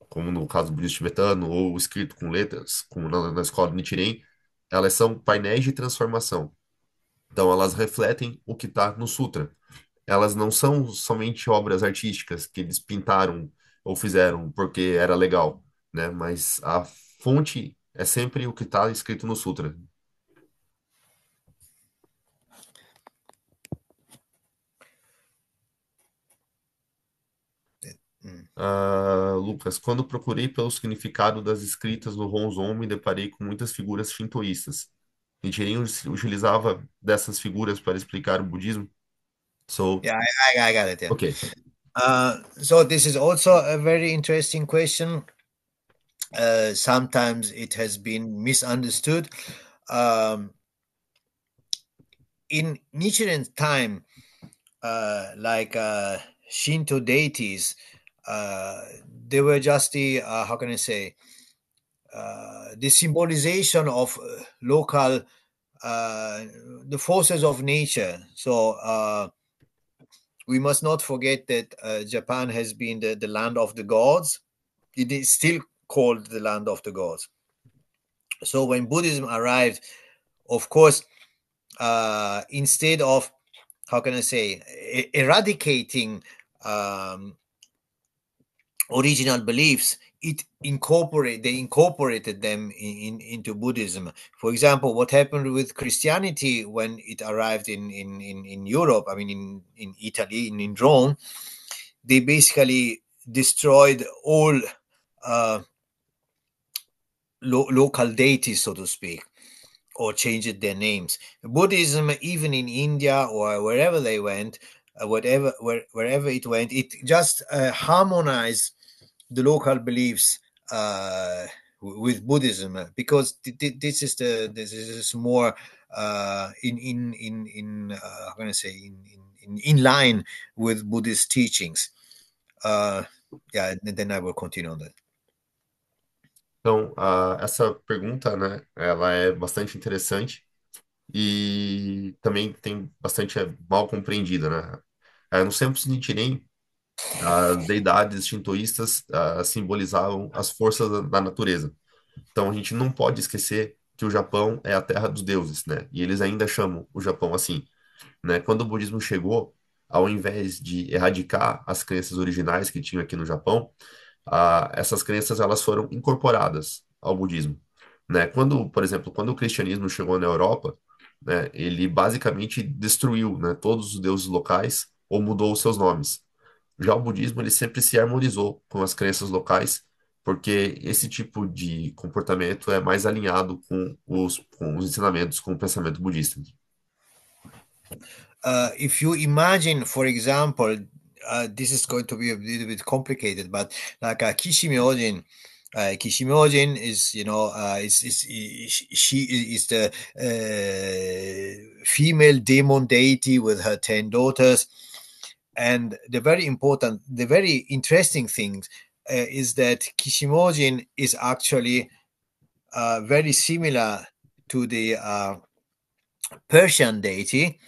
como no caso do budismo tibetano, ou escrito com letras, como na escola de Nichiren, elas são painéis de transformação. Então, elas refletem o que está no sutra. Elas não são somente obras artísticas que eles pintaram ou fizeram porque era legal, né? Mas a fonte é sempre o que está escrito no sutra. Mm. Lucas, quando procurei pelo significado das escritas do Ronzon, me deparei com muitas figuras shintoístas. Nichiren utilizava dessas figuras para explicar o budismo. So, Yeah, I got it. Yeah. ok. So this is also a very interesting question. Sometimes it has been misunderstood. Um, in Nichiren's time, like Shinto deities, uh, they were just the how can I say the symbolization of local the forces of nature. So we must not forget that Japan has been the land of the gods. It is still called the land of the gods. So when Buddhism arrived, of course, instead of how can I say eradicating um, original beliefs, they incorporated them into Buddhism. For example, what happened with Christianity when it arrived in Europe, I mean in Italy, in Rome, they basically destroyed all uh, local deities, so to speak, or changed their names. Buddhism, even in India or wherever they went, wherever it went, it just harmonized the local beliefs with Buddhism, because this is more in how can I say in line with Buddhist teachings. Yeah, and then I will continue on that. Então, essa pergunta, né, ela é bastante interessante e também tem bastante mal compreendida, né? Nos tempos de Nichiren, as deidades shintoístas simbolizavam as forças da natureza. Então, a gente não pode esquecer que o Japão é a terra dos deuses, né? E eles ainda chamam o Japão assim, né? Quando o budismo chegou, ao invés de erradicar as crenças originais que tinham aqui no Japão, essas crenças elas foram incorporadas ao budismo, né? Por exemplo, quando o cristianismo chegou na Europa, né, ele basicamente destruiu, né, todos os deuses locais ou mudou os seus nomes. Já o budismo ele sempre se harmonizou com as crenças locais porque esse tipo de comportamento é mais alinhado com os ensinamentos, com o pensamento budista. If you imagine, for example, this is going to be a little bit complicated, but like Kishimyojin, Kishimyojin is, she is the female demon deity with her 10 daughters. And the very interesting thing is that Kishimojin is actually very similar to the Persian deity,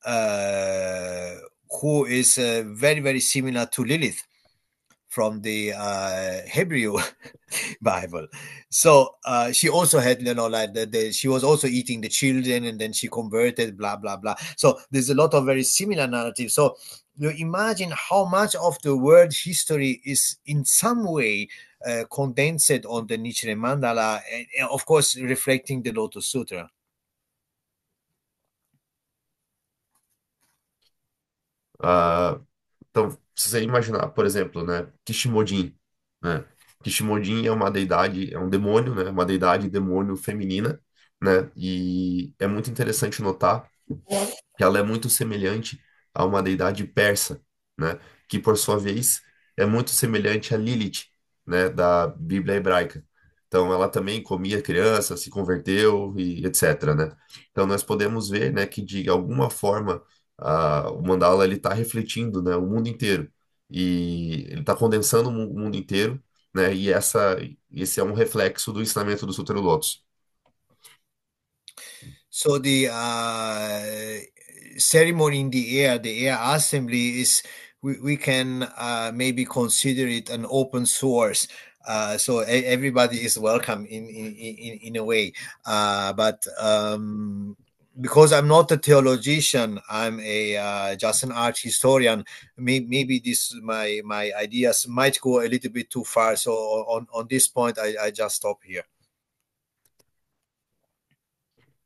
uh, who is very, very similar to Lilith from the Hebrew Bible. So she also had, like she was also eating the children, and then she converted, blah blah blah. So there's a lot of very similar narratives. So you imagine how much of the world history is in some way condensed on the Nichiren Mandala, and of course reflecting the Lotus Sutra. Ah, então, se você imaginar, por exemplo, né, Kishimojin, né? Kishimojin é uma deidade, é um demônio, né? Uma deidade demônio feminina, né? E é muito interessante notar que ela é muito semelhante a uma deidade persa, né? Que por sua vez é muito semelhante a Lilith, né? Da Bíblia hebraica. Então ela também comia criança, se converteu e etc, né? Então nós podemos ver, né, que de alguma forma o mandala ele está refletindo, né, o mundo inteiro e ele está condensando o mundo inteiro, né? E esse é um reflexo do ensinamento do Sutra do Lotus. So the ceremony in the air assembly is, we can maybe consider it an open source. So everybody is welcome in a way. But because I'm not a theologian, I'm a just an art historian. Maybe this my ideas might go a little bit too far. So on this point, I just stop here.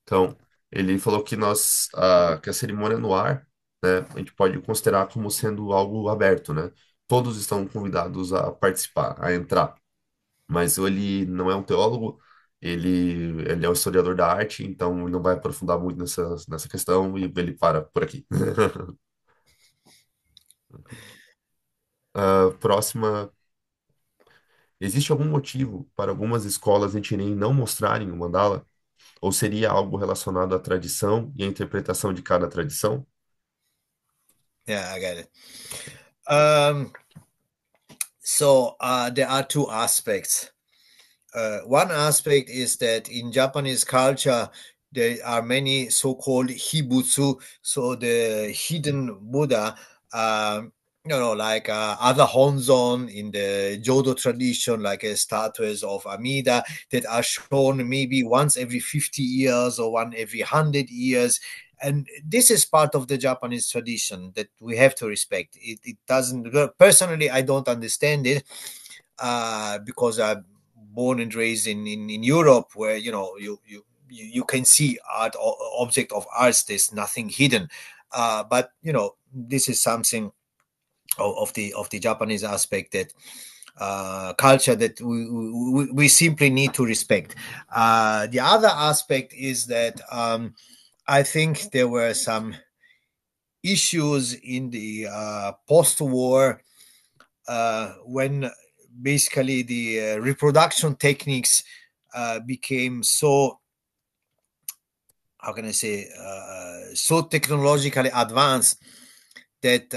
Então, ele falou que que a cerimônia no ar, né, a gente pode considerar como sendo algo aberto, né? Todos estão convidados a participar, a entrar. Mas ele não é um teólogo, ele é um historiador da arte, então ele não vai aprofundar muito nessa questão e ele para por aqui. Próxima. Existe algum motivo para algumas escolas em Tirem não mostrarem o mandala? Ou seria algo relacionado à tradição e à interpretação de cada tradição? Yeah, I get it. Um, so there are two aspects. One aspect is that in Japanese culture, there are many so-called hibutsu, so the hidden Buddha, like other Honzon in the Jodo tradition, like statues of Amida that are shown maybe once every 50 years or one every 100 years. And this is part of the Japanese tradition that we have to respect. It doesn't, personally, I don't understand it because I'm born and raised in Europe, where you can see art, object of arts. There's nothing hidden, but this is something of the Japanese aspect, that culture that we simply need to respect. The other aspect is that I think there were some issues in the post-war when basically the reproduction techniques became so, how can I say, so technologically advanced that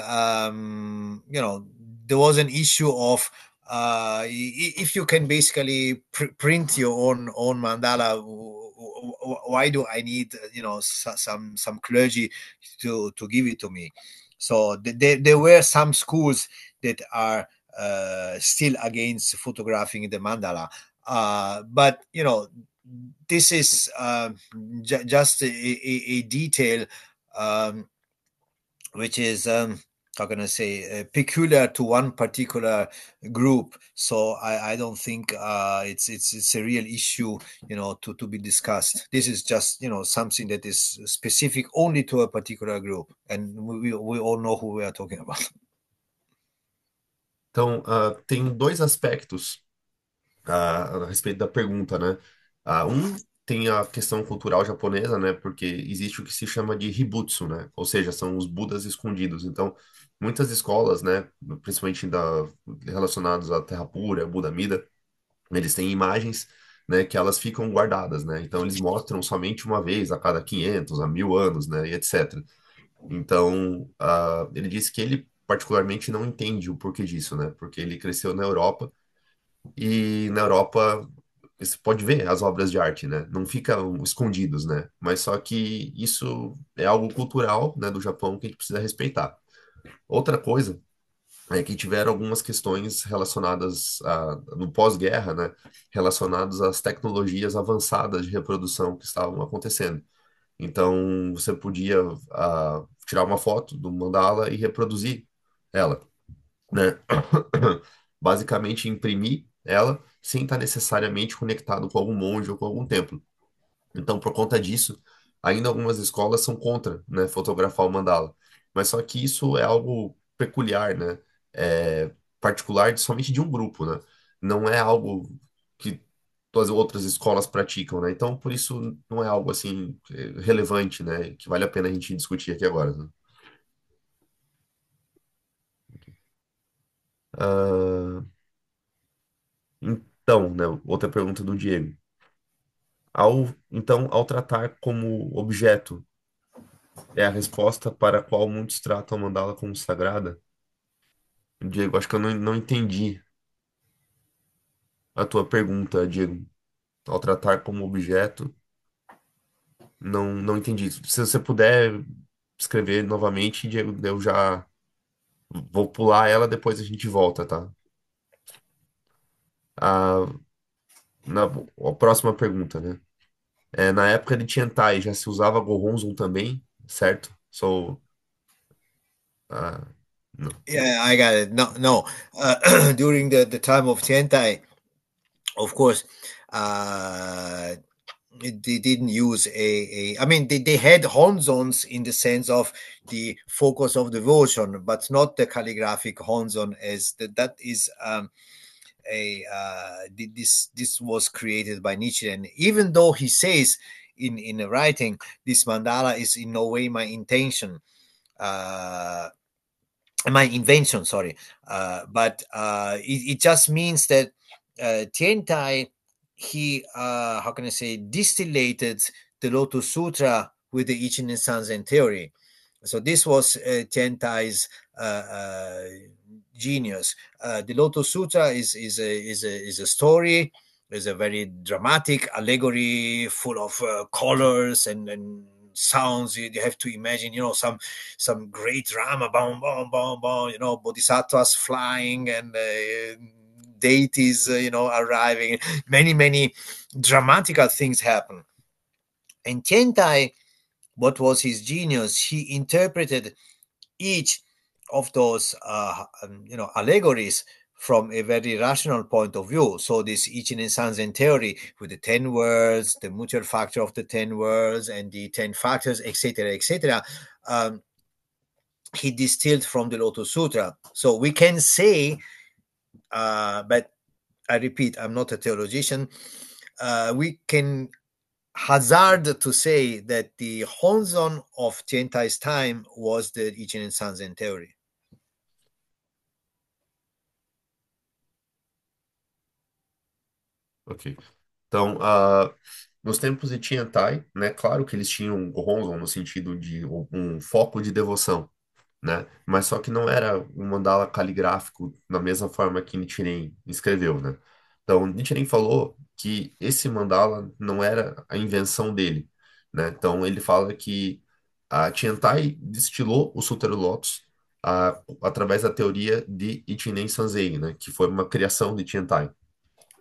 there was an issue of if you can basically print your own mandala, why do I need some clergy to give it to me? So there were some schools that are still against photographing the mandala, but this is just a detail which is how can I say, peculiar to one particular group. So I don't think it's a real issue, to be discussed. This is just something that is specific only to a particular group, and we all know who we are talking about. Então, tem dois aspectos a respeito da pergunta, né? Tem a questão cultural japonesa, né? Porque existe o que se chama de Hibutsu, né? Ou seja, são os Budas escondidos. Então, muitas escolas, né? Principalmente relacionadas à Terra Pura, Buda Mida, eles têm imagens, né? Que elas ficam guardadas, né? Então, eles mostram somente uma vez a cada 500, a 1000 anos, né? E etc. Então, ele disse que ele particularmente não entende o porquê disso, né? Porque ele cresceu na Europa e na Europa você pode ver as obras de arte, né? Não ficam escondidos, né? Mas só que isso é algo cultural, né, do Japão que a gente precisa respeitar. Outra coisa é que tiveram algumas questões relacionadas no pós-guerra, né? Relacionadas às tecnologias avançadas de reprodução que estavam acontecendo. Então, você podia tirar uma foto do mandala e reproduzir ela, né? Basicamente imprimir ela sem estar necessariamente conectado com algum monge ou com algum templo. Então, por conta disso, ainda algumas escolas são contra, né, fotografar o mandala. Mas só que isso é algo peculiar, né? É particular somente de um grupo, né? Não é algo que todas as outras escolas praticam, né? Então, por isso, não é algo assim relevante, né? Que vale a pena a gente discutir aqui agora, né? Ah, então, né? Outra pergunta do Diego. Ao tratar como objeto, é a resposta para a qual muitos tratam a mandala como sagrada? Diego, acho que eu não entendi a tua pergunta, Diego. Ao tratar como objeto, não entendi. Se você puder escrever novamente, Diego, eu já vou pular ela, depois a gente volta, tá? A, a próxima pergunta, né? Na época de Tiantai, já se usava Gohonzon também, certo? Ah, não. Yeah, I got it. No, no. During the time of Tiantai, of course, uh, they didn't use I mean, they had horn zones in the sense of the focus of devotion, but not the calligraphic horn zone as that is this was created by Nietzsche. And even though he says in a writing, this mandala is in no way my intention, uh, my invention, sorry, but it just means that Tiantai, he how can I say, distillated the Lotus Sutra with the Ichinen Sanzen theory. So this was Tiantai's genius. The Lotus Sutra is a story, is a very dramatic allegory full of colors and sounds. You have to imagine, some great drama, boom, boom, boom, boom, bodhisattvas flying and deities, arriving. Many dramatical things happen. And Tiantai, what was his genius? He interpreted each of those, allegories from a very rational point of view. So this Ichinen Sanzen theory with the 10 worlds, the mutual factor of the 10 worlds, and the 10 factors, etc., etc., he distilled from the Lotus Sutra. So we can say, but I repeat, I'm not a theologian. We can hazard to say that the Honzon of Tientai's time was the Ichinen Sanzen theory. Ok. Então, nos tempos de Tiantai, né? Claro que eles tinham Gohonzon no sentido de um foco de devoção, né? Mas só que não era um mandala caligráfico da mesma forma que Nichiren escreveu, né? Então, Nichiren falou que esse mandala não era a invenção dele, né? Então, ele fala que a Tiantai destilou o Sutra do Lotus através da teoria de Ichinen Sanzei, né? Que foi uma criação de Tiantai.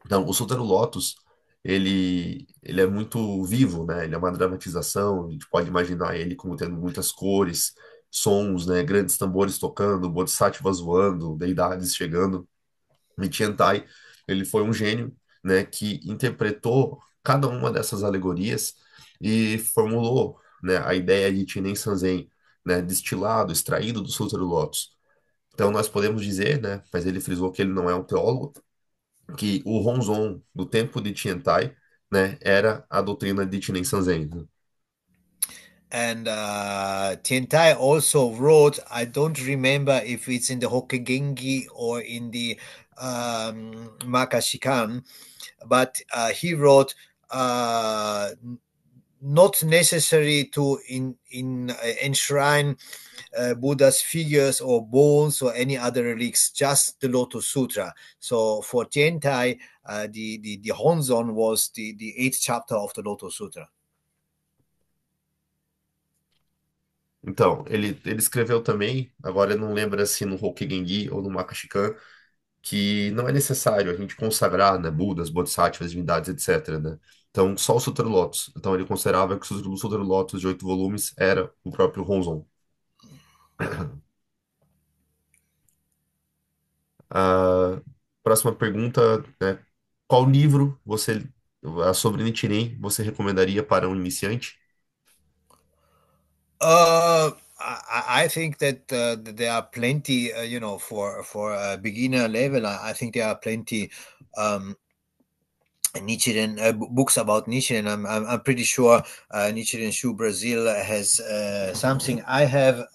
Então, o Sutra do Lotus, ele é muito vivo, né? Ele é uma dramatização, a gente pode imaginar ele como tendo muitas cores, sons, né? Grandes tambores tocando, bodhisattvas voando, deidades chegando. E Tiantai, ele foi um gênio, né? Que interpretou cada uma dessas alegorias e formulou, né? A ideia de Chinen Sanzen, né? Destilado, extraído do Sutra do Lotus. Então, nós podemos dizer, né? Mas ele frisou que ele não é um teólogo, que o Honzon do tempo de Tiantai, né, era a doutrina de Chinen Sanzen, né? And Tiantai also wrote, I don't remember if it's in the Hokkaigengi or in the Makashikan, but he wrote not necessary to enshrine Buddha's figures or bones or any other relics, just the Lotus Sutra. So for Tiantai, the Honzon was the eighth chapter of the Lotus Sutra. Então, ele escreveu também, agora eu não lembro se no Hokkaigengi ou no Makashikan, que não é necessário a gente consagrar, né, Budas, Bodhisattvas, divindades, etc, né? Então, só o Sutra Lotus. Então, ele considerava que o Sutra Lotus de 8 volumes era o próprio Honzon. A próxima pergunta, né? Qual livro sobre Nichiren você recomendaria para um iniciante? I think that there are plenty, for a beginner level. I think there are plenty Nichiren books about Nichiren. I'm pretty sure Nichiren Shu Brazil has something. I have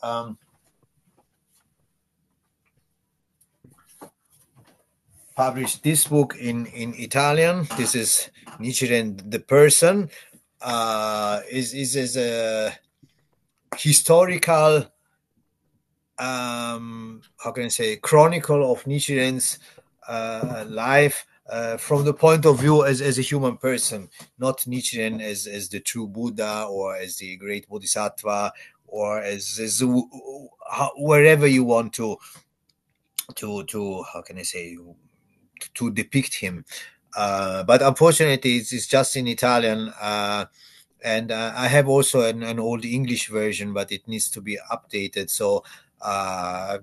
published this book in Italian. This is Nichiren the person. Is a historical how can I say chronicle of Nichiren's life from the point of view as a human person, not Nichiren as the true Buddha or as the great Bodhisattva or as wherever you want to how can I say to depict him. But unfortunately, it's just in Italian. And I have also an old English version, but it needs to be updated. So I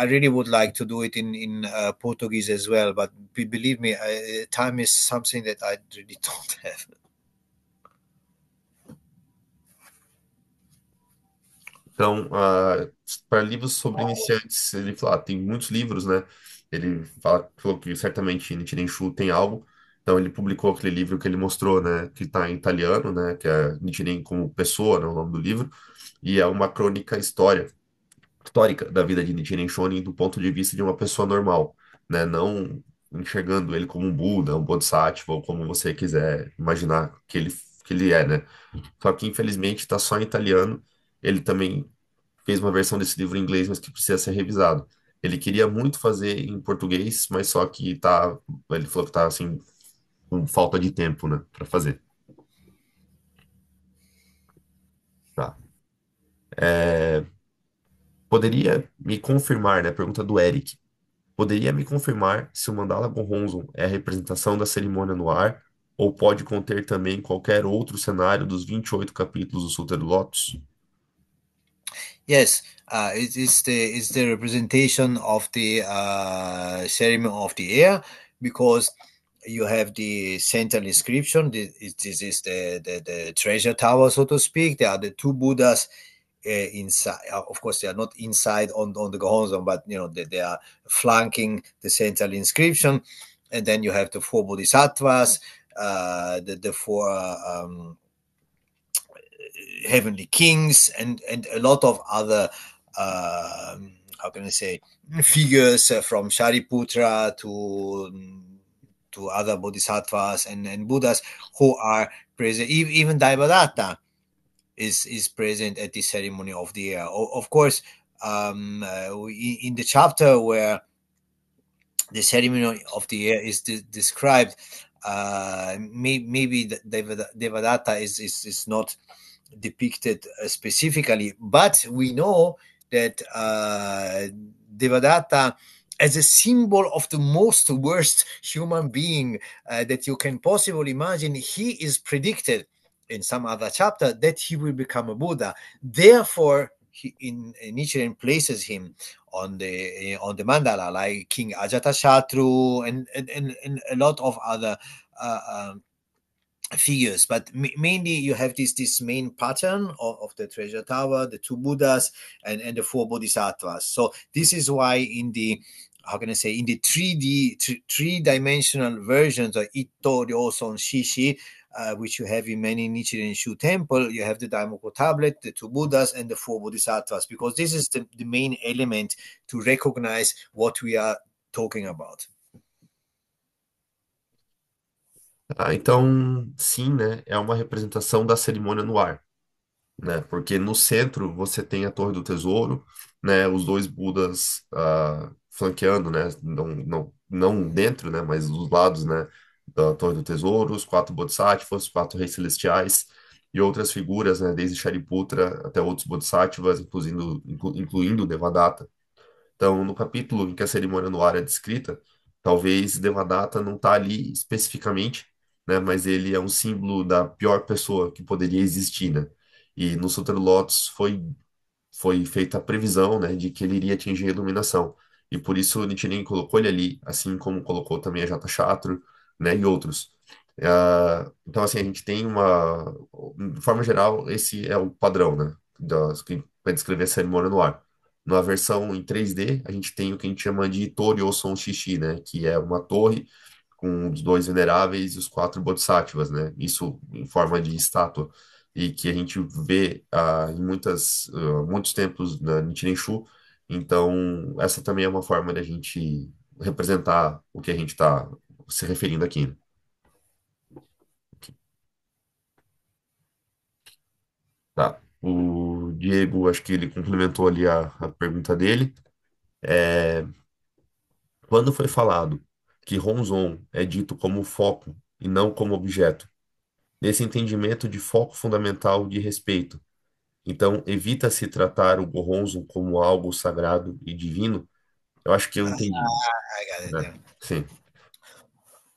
really would like to do it in Portuguese as well. But believe me, time is something that I really don't have. Então, para livros sobre iniciantes, ele falou, tem muitos livros, né? Falou que certamente Nichiren Shu tem algo. Então, ele publicou aquele livro que ele mostrou, né? Que está em italiano, né? Que é Nichiren como pessoa, né? O nome do livro. E é uma crônica histórica da vida de Nichiren Shonin do ponto de vista de uma pessoa normal, né? Não enxergando ele como um Buda, um Bodhisattva, ou como você quiser imaginar que ele é, né? Só que, infelizmente, está só em italiano. Ele também fez uma versão desse livro em inglês, mas que precisa ser revisado. Ele queria muito fazer em português, mas só que ele falou que tá assim, com falta de tempo, né, para fazer. Tá. É, poderia me confirmar, né, pergunta do Eric. Poderia me confirmar se o Mandala Gohonzon é a representação da cerimônia no ar ou pode conter também qualquer outro cenário dos 28 capítulos do Sutra do Lotus? Yes, it's the representation of the ceremony of the air, because you have the central inscription. This is the treasure tower, so to speak. There are the two Buddhas inside. Of course, they are not inside on the Gohonzon, but they are flanking the central inscription. And then you have the four Bodhisattvas, the four heavenly kings, and a lot of other how can I say figures from Shariputra to other bodhisattvas and Buddhas who are present. Even Devadatta is present at the ceremony of the air. Of course, in the chapter where the ceremony of the air is described, maybe Devadatta is not depicted specifically, but we know that Devadatta, as a symbol of the most worst human being that you can possibly imagine, he is predicted in some other chapter that he will become a Buddha. Therefore, Nichiren places him on the mandala, like King Ajatashatru and a lot of other figures. But mainly you have this main pattern of the treasure tower, the two Buddhas and the four Bodhisattvas. So this is why in the how can I say, in the 3D, three-dimensional versions of Itto, Ryoson, Shishi, which you have in many Nichiren Shu temple. You have the Daimoku tablet, the two Buddhas, and the four Bodhisattvas, because this is the main element to recognize what we are talking about. Então, sim, né? É uma representação da cerimônia no ar, né? Porque no centro você tem a Torre do Tesouro, né? Os dois Budas flanqueando, né? Não dentro, né? Mas dos lados, né? Da Torre do Tesouro, os quatro Bodhisattvas, os quatro Reis Celestiais e outras figuras, né? Desde Shariputra até outros Bodhisattvas, incluindo Devadatta. Então, no capítulo em que a cerimônia no ar é descrita, talvez Devadatta não está ali especificamente, né? Mas ele é um símbolo da pior pessoa que poderia existir, né? E no Sutra do Lotus foi feita a previsão, né, de que ele iria atingir a iluminação. E por isso o Nichiren colocou ele ali, assim como colocou também a Jata Chatru, né, e outros. Então, assim, a gente tem de forma geral, esse é o padrão, né, que vai descrever a cerimônia no ar. Na versão em 3D, a gente tem o que a gente chama de Tori Oson Shishi, né, que é uma torre com os dois veneráveis e os quatro bodhisattvas, né? Isso em forma de estátua e que a gente vê em muitos templos na Nichiren Shu. Então, essa também é uma forma da gente representar o que a gente está se referindo aqui, né? Tá. O Diego, acho que ele complementou ali a pergunta dele. Quando foi falado que Ronzon é dito como foco e não como objeto, nesse entendimento de foco fundamental de respeito, então evita-se tratar o Goronzon como algo sagrado e divino. Eu acho que eu entendi, I got it. né? Yeah. Sim.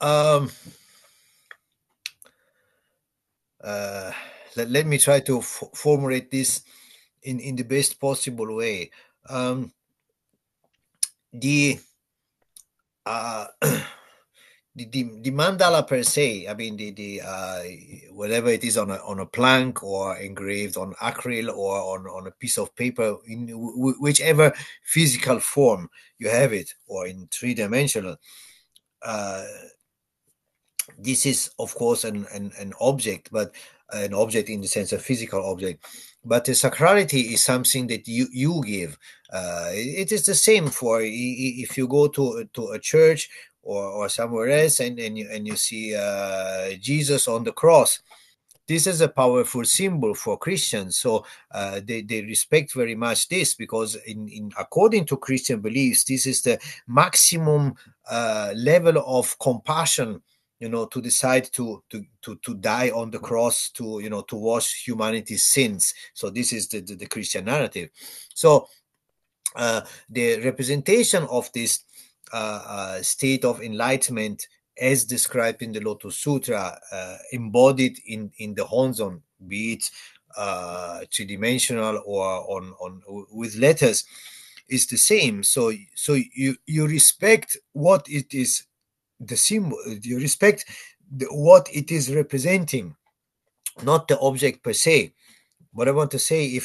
Um, let me try to formulate this in the best possible way. The uh, the mandala per se, I mean the whatever it is on a plank or engraved on acryl or on a piece of paper, in whichever physical form you have it, or in three-dimensional, uh, this is of course an object, but an object in the sense of physical object. But the sacrality is something that you give. It is the same for if you go to a church or somewhere else, and you see Jesus on the cross. This is a powerful symbol for Christians, so they respect very much this, because in according to Christian beliefs, this is the maximum level of compassion, to decide to die on the cross, to to wash humanity's sins. So this is the Christian narrative. So the representation of this state of enlightenment, as described in the Lotus Sutra, embodied in the Honzon, be it three-dimensional or on with letters, is the same. So you respect what it is, the symbol. You respect what it is representing, not the object per se. What I want to say,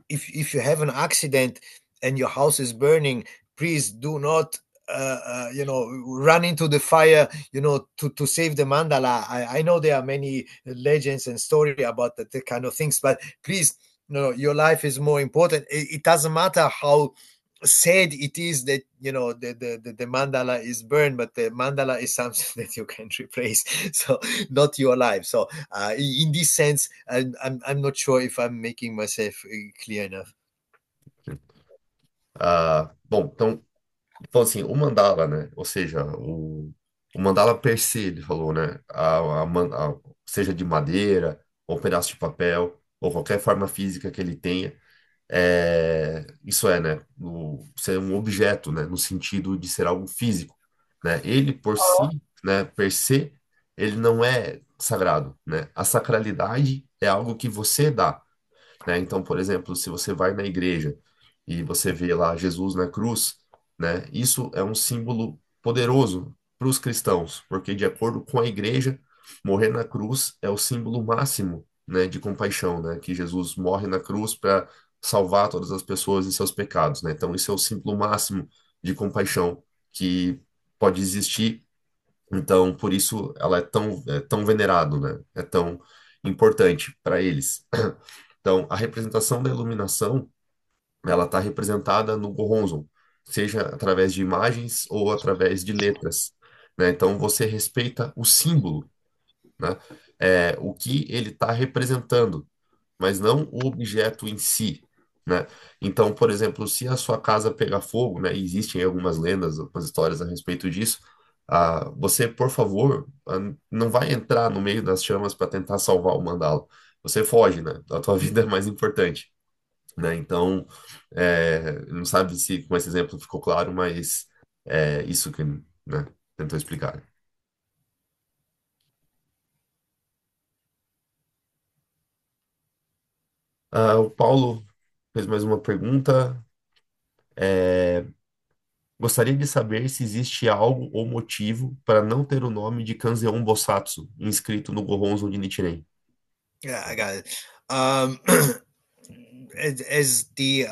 if you have an accident and your house is burning, please do not run into the fire, to save the mandala. I know there are many legends and story about the kind of things, but please, your life is more important. It doesn't matter how sad it is that the mandala is burned, but the mandala is something that you can replace, so not your life. So in this sense, I'm not sure if I'm making myself clear enough. Bom, então assim, o mandala, né? Ou seja, o mandala per se, ele falou, né? Seja de madeira, ou pedaço de papel, ou qualquer forma física que ele tenha, isso é, né? Ser um objeto, né? No sentido de ser algo físico, né? Ele por si, né? Per se, ele não é sagrado, né? A sacralidade é algo que você dá, né? Então, por exemplo, se você vai na igreja e você vê lá Jesus na cruz, né? Isso é um símbolo poderoso para os cristãos, porque de acordo com a igreja, morrer na cruz é o símbolo máximo, né, de compaixão, né? Que Jesus morre na cruz para salvar todas as pessoas de seus pecados, né? Então, isso é o símbolo máximo de compaixão que pode existir. Então, por isso ela é tão venerado, né? É tão importante para eles. Então, a representação da iluminação, ela está representada no Gohonzon, seja através de imagens ou através de letras, né? Então, você respeita o símbolo, né? O que ele está representando, mas não o objeto em si, né? Então, por exemplo, se a sua casa pegar fogo, né? E existem algumas lendas, algumas histórias a respeito disso. Você, por favor, não vai entrar no meio das chamas para tentar salvar o mandala. Você foge, né? A tua vida é mais importante, né? Então, não sabe se com esse exemplo ficou claro, mas é isso que, né, tentou explicar. O Paulo fez mais uma pergunta. Gostaria de saber se existe algo ou motivo para não ter o nome de Kanzeon Bosatsu inscrito no Gohonzon de Nichiren. Yeah, I got it. As the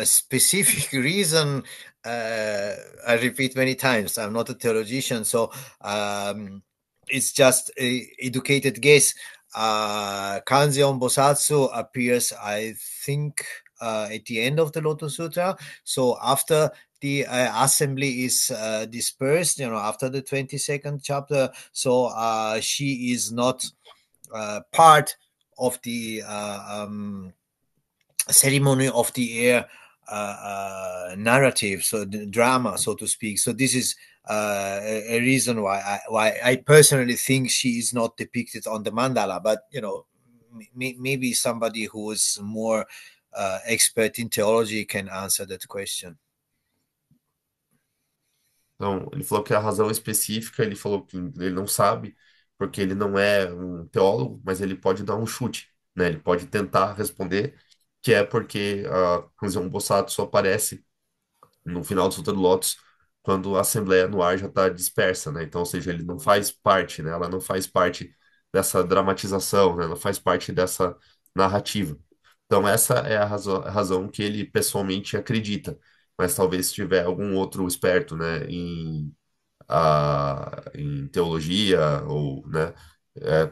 specific reason, I repeat many times, I'm not a theologian, so it's just a educated guess. Kanzeon Bosatsu appears, I think, at the end of the Lotus Sutra. So after the assembly is dispersed, after the 22nd chapter, so she is not part of the ceremony of the air narrative, so the drama, so to speak. So this is a reason why I personally think she is not depicted on the mandala. But maybe somebody who is more expert in theology can answer that question. Então, ele falou que a razão específica, ele falou que ele não sabe, porque ele não é um teólogo, mas ele pode dar um chute, né? Ele pode tentar responder que é porque a Kanzeon Bosatsu aparece no final do Sutra do Lótus, quando a Assembleia no ar já está dispersa, né? Então, ou seja, ele não faz parte, né? Ela não faz parte dessa dramatização, né? Ela faz parte dessa narrativa. Então, essa é a razão que ele pessoalmente acredita. Mas talvez se tiver algum outro esperto, né, em teologia ou, né,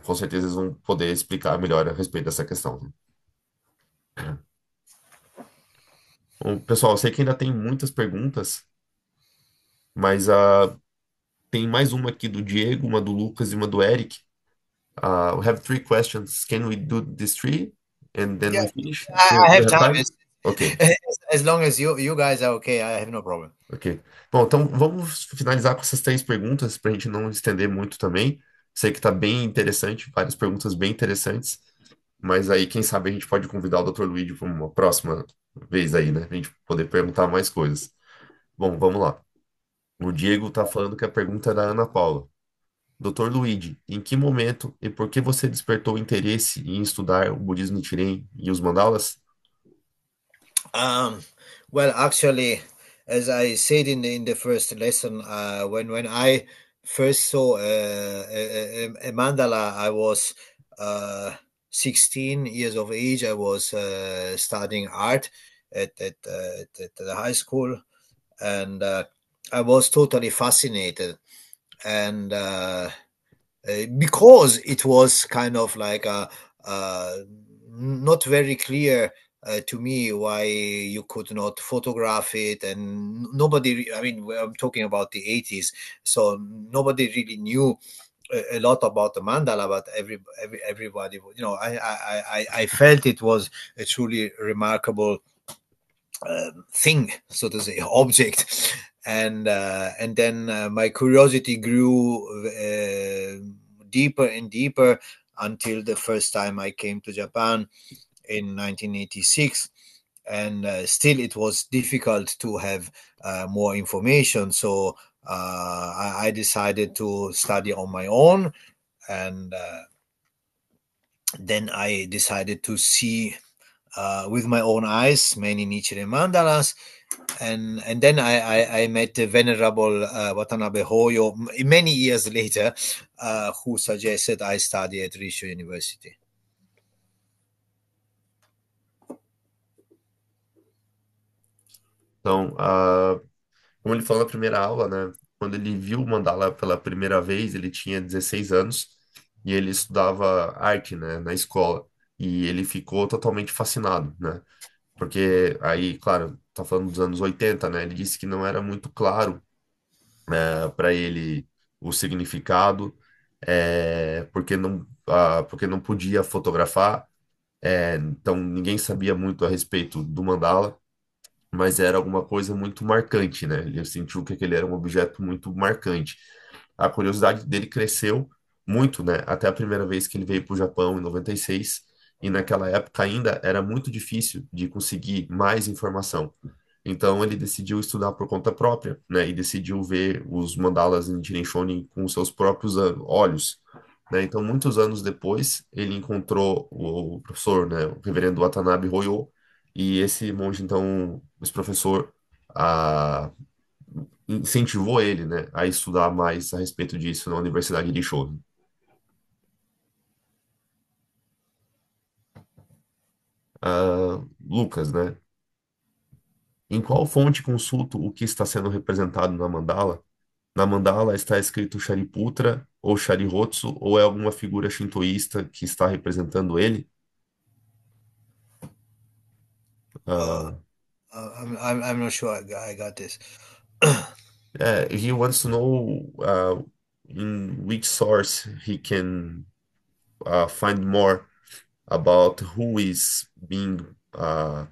com certeza eles vão poder explicar melhor a respeito dessa questão, né? Bom, pessoal, eu sei que ainda tem muitas perguntas, mas tem mais uma aqui do Diego, uma do Lucas e uma do Eric. We have three questions. Can we do these three and then Yeah, we finish? I Do have you have time. time? Ok, As long as you guys are okay, I have no problem. ok. Bom, então vamos finalizar com essas três perguntas para a gente não estender muito também. Sei que está bem interessante, várias perguntas bem interessantes, mas aí quem sabe a gente pode convidar o Dr. Luigi para uma próxima vez aí, né? Para a gente poder perguntar mais coisas. Bom, vamos lá. O Diego está falando que a pergunta é da Ana Paula. Dr. Luigi, em que momento e por que você despertou interesse em estudar o budismo Nichiren e os mandalas? Um, well, actually, as I said in the first lesson, when I first saw a mandala, I was 16 years of age. I was studying art at the high school, and I was totally fascinated. And because it was kind of like not very clear to me why you could not photograph it, and I mean, I'm talking about the 80s, so nobody really knew a lot about the mandala, but everybody, I felt it was a truly remarkable thing, so to say, object. And then my curiosity grew deeper and deeper until the first time I came to Japan in 1986. And still, it was difficult to have more information. So I decided to study on my own. And then I decided to see with my own eyes many Nichiren mandalas. And then I met the venerable Watanabe Hoyo many years later, who suggested I study at Rishu University. Então, como ele falou na primeira aula, né? Quando ele viu o mandala pela primeira vez, ele tinha 16 anos e ele estudava arte, né, na escola. E ele ficou totalmente fascinado, né? Porque aí, claro, tá falando dos anos 80, né? Ele disse que não era muito claro para ele o significado, porque não podia fotografar, então ninguém sabia muito a respeito do mandala, mas era alguma coisa muito marcante, né? Ele sentiu que aquele era um objeto muito marcante. A curiosidade dele cresceu muito, né? Até a primeira vez que ele veio para o Japão, em 96, e naquela época ainda era muito difícil de conseguir mais informação. Então ele decidiu estudar por conta própria, né? E decidiu ver os mandalas em Nichiren Shonin com os seus próprios olhos, né? Então, muitos anos depois, ele encontrou o professor, né? O reverendo Watanabe Hoyo, e esse monge, então, esse professor, incentivou ele, né, a estudar mais a respeito disso na Universidade de Shonin. Lucas, né? Em qual fonte consulto o que está sendo representado na mandala? Na mandala está escrito Shariputra ou Sharihotsu, ou é alguma figura shintoísta que está representando ele? Uh, Ah, I'm not sure I got this. he wants to know in which source he can find more about who is being uh,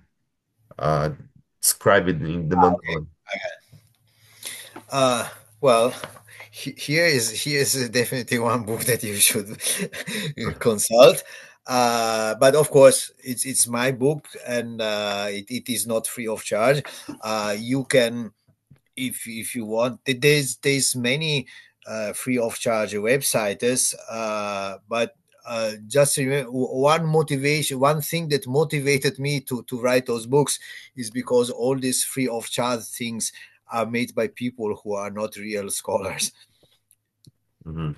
described in the mandala. Uh, well, here is definitely one book that you should consult. But of course, it's my book, and it is not free of charge. You can, if you want, there's many free of charge websites, but just remember, one thing that motivated me to write those books is because all these free of charge things are made by people who are not real scholars. Uhum.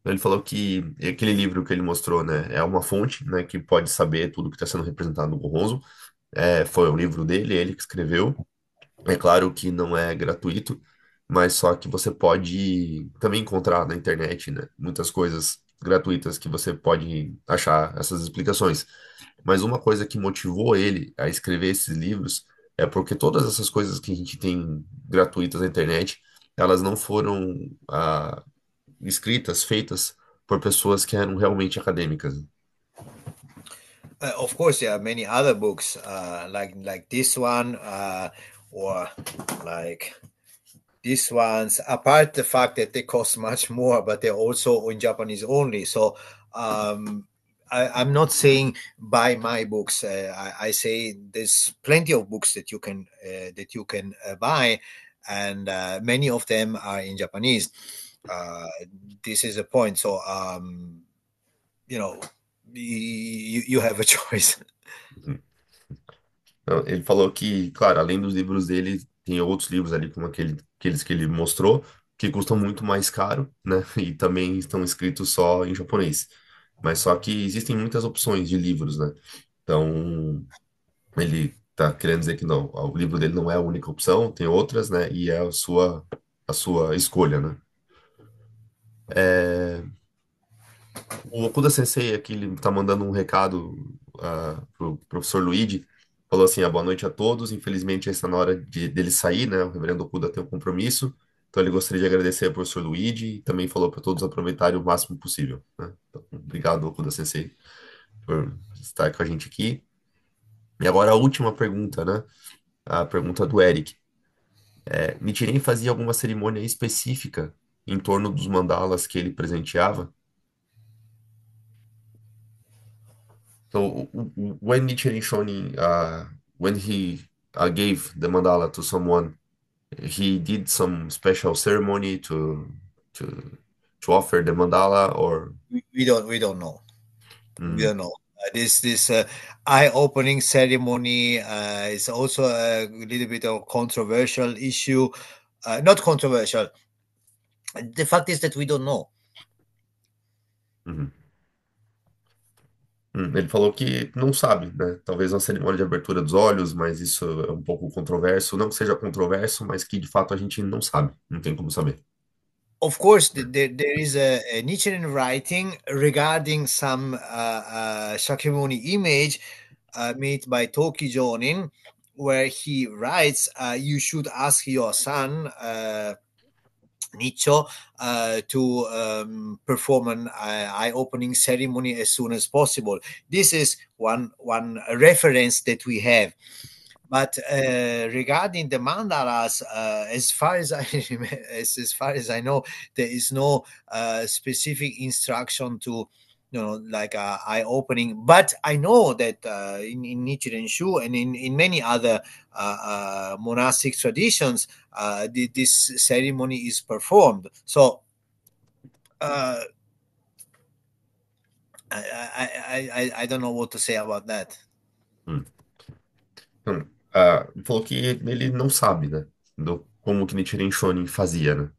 Ele falou que aquele livro que ele mostrou, né, é uma fonte, né, que pode saber tudo que está sendo representado no Goronzo. Foi o livro dele, ele que escreveu. É claro que não é gratuito, mas só que você pode também encontrar na internet, né, muitas coisas gratuitas que você pode achar essas explicações. Mas uma coisa que motivou ele a escrever esses livros é porque todas essas coisas que a gente tem gratuitas na internet, elas não foram escritas, feitas por pessoas que eram realmente acadêmicas. Of course, there are many other books like this one, or like these ones. Apart the fact that they cost much more, but they're also in Japanese only. So I'm not saying buy my books. I say there's plenty of books that you can buy, and many of them are in Japanese. Uh, this is a point. So you know, you have a choice. Uhum. Então, ele falou que, claro, além dos livros dele, tem outros livros ali, como aqueles que ele mostrou, que custam muito mais caro, né? E também estão escritos só em japonês. Mas só que existem muitas opções de livros, né? Então, ele tá querendo dizer que não, o livro dele não é a única opção, tem outras, né? E é a sua escolha, né? É, O Okuda Sensei aqui, ele tá mandando um recado pro professor Luigi. Falou assim, boa noite a todos. Infelizmente, já está na hora dele sair, né? O reverendo Okuda tem um compromisso. Então, ele gostaria de agradecer ao professor Luigi e também falou para todos aproveitarem o máximo possível, né? Então, obrigado, Okuda Sensei, por estar com a gente aqui. E agora a última pergunta, né? A pergunta do Eric. Nichiren fazia alguma cerimônia específica em torno dos mandalas que ele presenteava? So when Nichiren Shonin, when he gave the mandala to someone, he did some special ceremony to to offer the mandala, or We don't know. We mm, don't know. This eye-opening ceremony is also a little bit of controversial issue. Not controversial. The fact is that we don't know. mhm. Ele falou que não sabe, né? Talvez uma cerimônia de abertura dos olhos, mas isso é um pouco controverso. Não que seja controverso, mas que de fato a gente não sabe, não tem como saber. Of course, there is a Nichiren writing regarding some Shakyamuni image made by Toki Jonin, where he writes, "You should ask your son." Nicho to perform an eye-opening ceremony as soon as possible. This is one reference that we have. But regarding the mandalas, as far as as far as I know, there is no specific instruction to, like eye opening. But I know that in Nichiren Shu and in many other monastic traditions, this ceremony is performed. So uh, I don't know what to say about that. Hum. Então, ele falou que ele não sabe, né? Como que Nichiren Shonin fazia, né?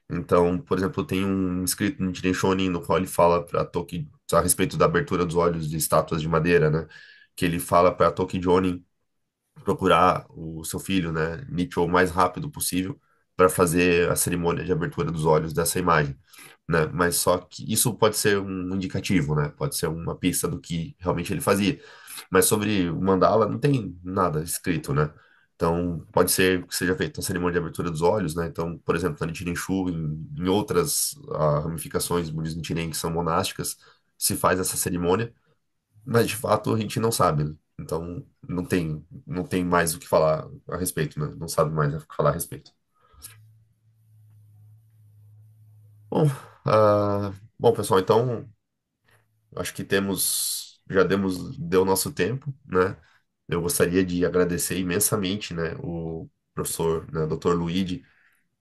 Então, por exemplo, tem um escrito no Nichiren Shonin no qual ele fala para Toki a respeito da abertura dos olhos de estátuas de madeira, né? Que ele fala para Toki Jonin procurar o seu filho, né, Nicho, o mais rápido possível para fazer a cerimônia de abertura dos olhos dessa imagem, né? Mas só que isso pode ser um indicativo, né? Pode ser uma pista do que realmente ele fazia. Mas sobre o mandala não tem nada escrito, né? Então, pode ser que seja feita a cerimônia de abertura dos olhos, né? Então, por exemplo, na Nichiren Shu, em outras ramificações do budismo Nichiren que são monásticas, se faz essa cerimônia, mas de fato a gente não sabe, né? Então não tem mais o que falar a respeito, né? Não sabe mais o que falar a respeito. Bom, bom, pessoal, então acho que deu nosso tempo, né? Eu gostaria de agradecer imensamente, né, o professor, né, Dr. Luigi,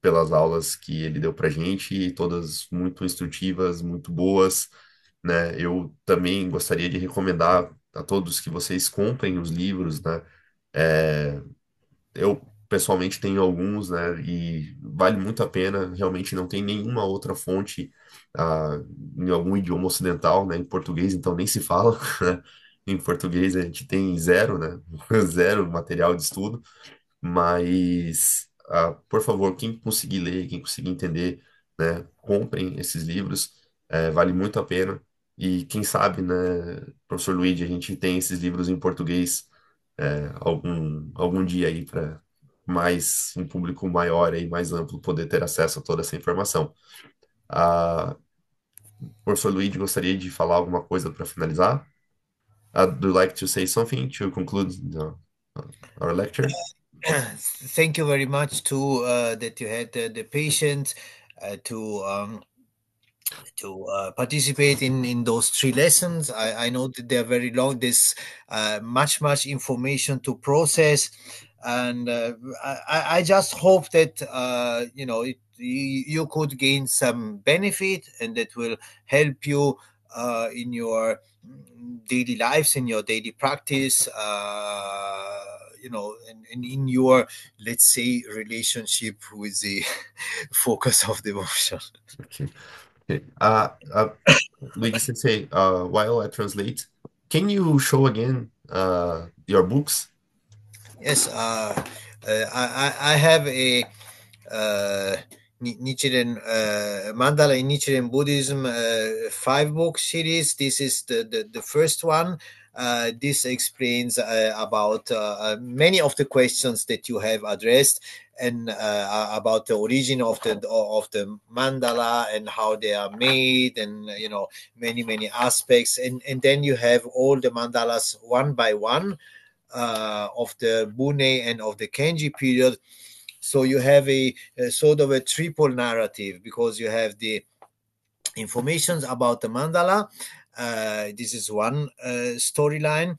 pelas aulas que ele deu para gente, todas muito instrutivas, muito boas, né? Eu também gostaria de recomendar a todos que vocês comprem os livros, né? É, eu pessoalmente tenho alguns, né? E vale muito a pena. Realmente não tem nenhuma outra fonte em algum idioma ocidental, né? Em português, então nem se fala, né? Em português a gente tem zero, né? Zero material de estudo. Mas, por favor, quem conseguir ler, quem conseguir entender, né? Comprem esses livros. Vale muito a pena. E quem sabe, né, professor Luigi, a gente tem esses livros em português algum dia aí para mais um público maior e mais amplo poder ter acesso a toda essa informação. Ah, professor Luigi, gostaria de falar alguma coisa para finalizar? Do you like to say something to conclude our lecture? Thank you very much to that you had the patience to participate in those three lessons. I know that they're very long. There's much information to process, and I just hope that you could gain some benefit, and that will help you in your daily lives, in your daily practice. And in your, let's say, relationship with the focus of devotion. Okay. Okay. Luigi Sensei, while I translate, can you show again your books? Yes, I have a uh, Nichiren Mandala in Nichiren Buddhism 5 book series. This is the first one. This explains about many of the questions that you have addressed, and about the origin of the mandala and how they are made, and many aspects. And then you have all the mandalas one by one of the Bune and of the Kenji period. So you have a sort of a triple narrative, because you have the informations about the mandala. This is one storyline.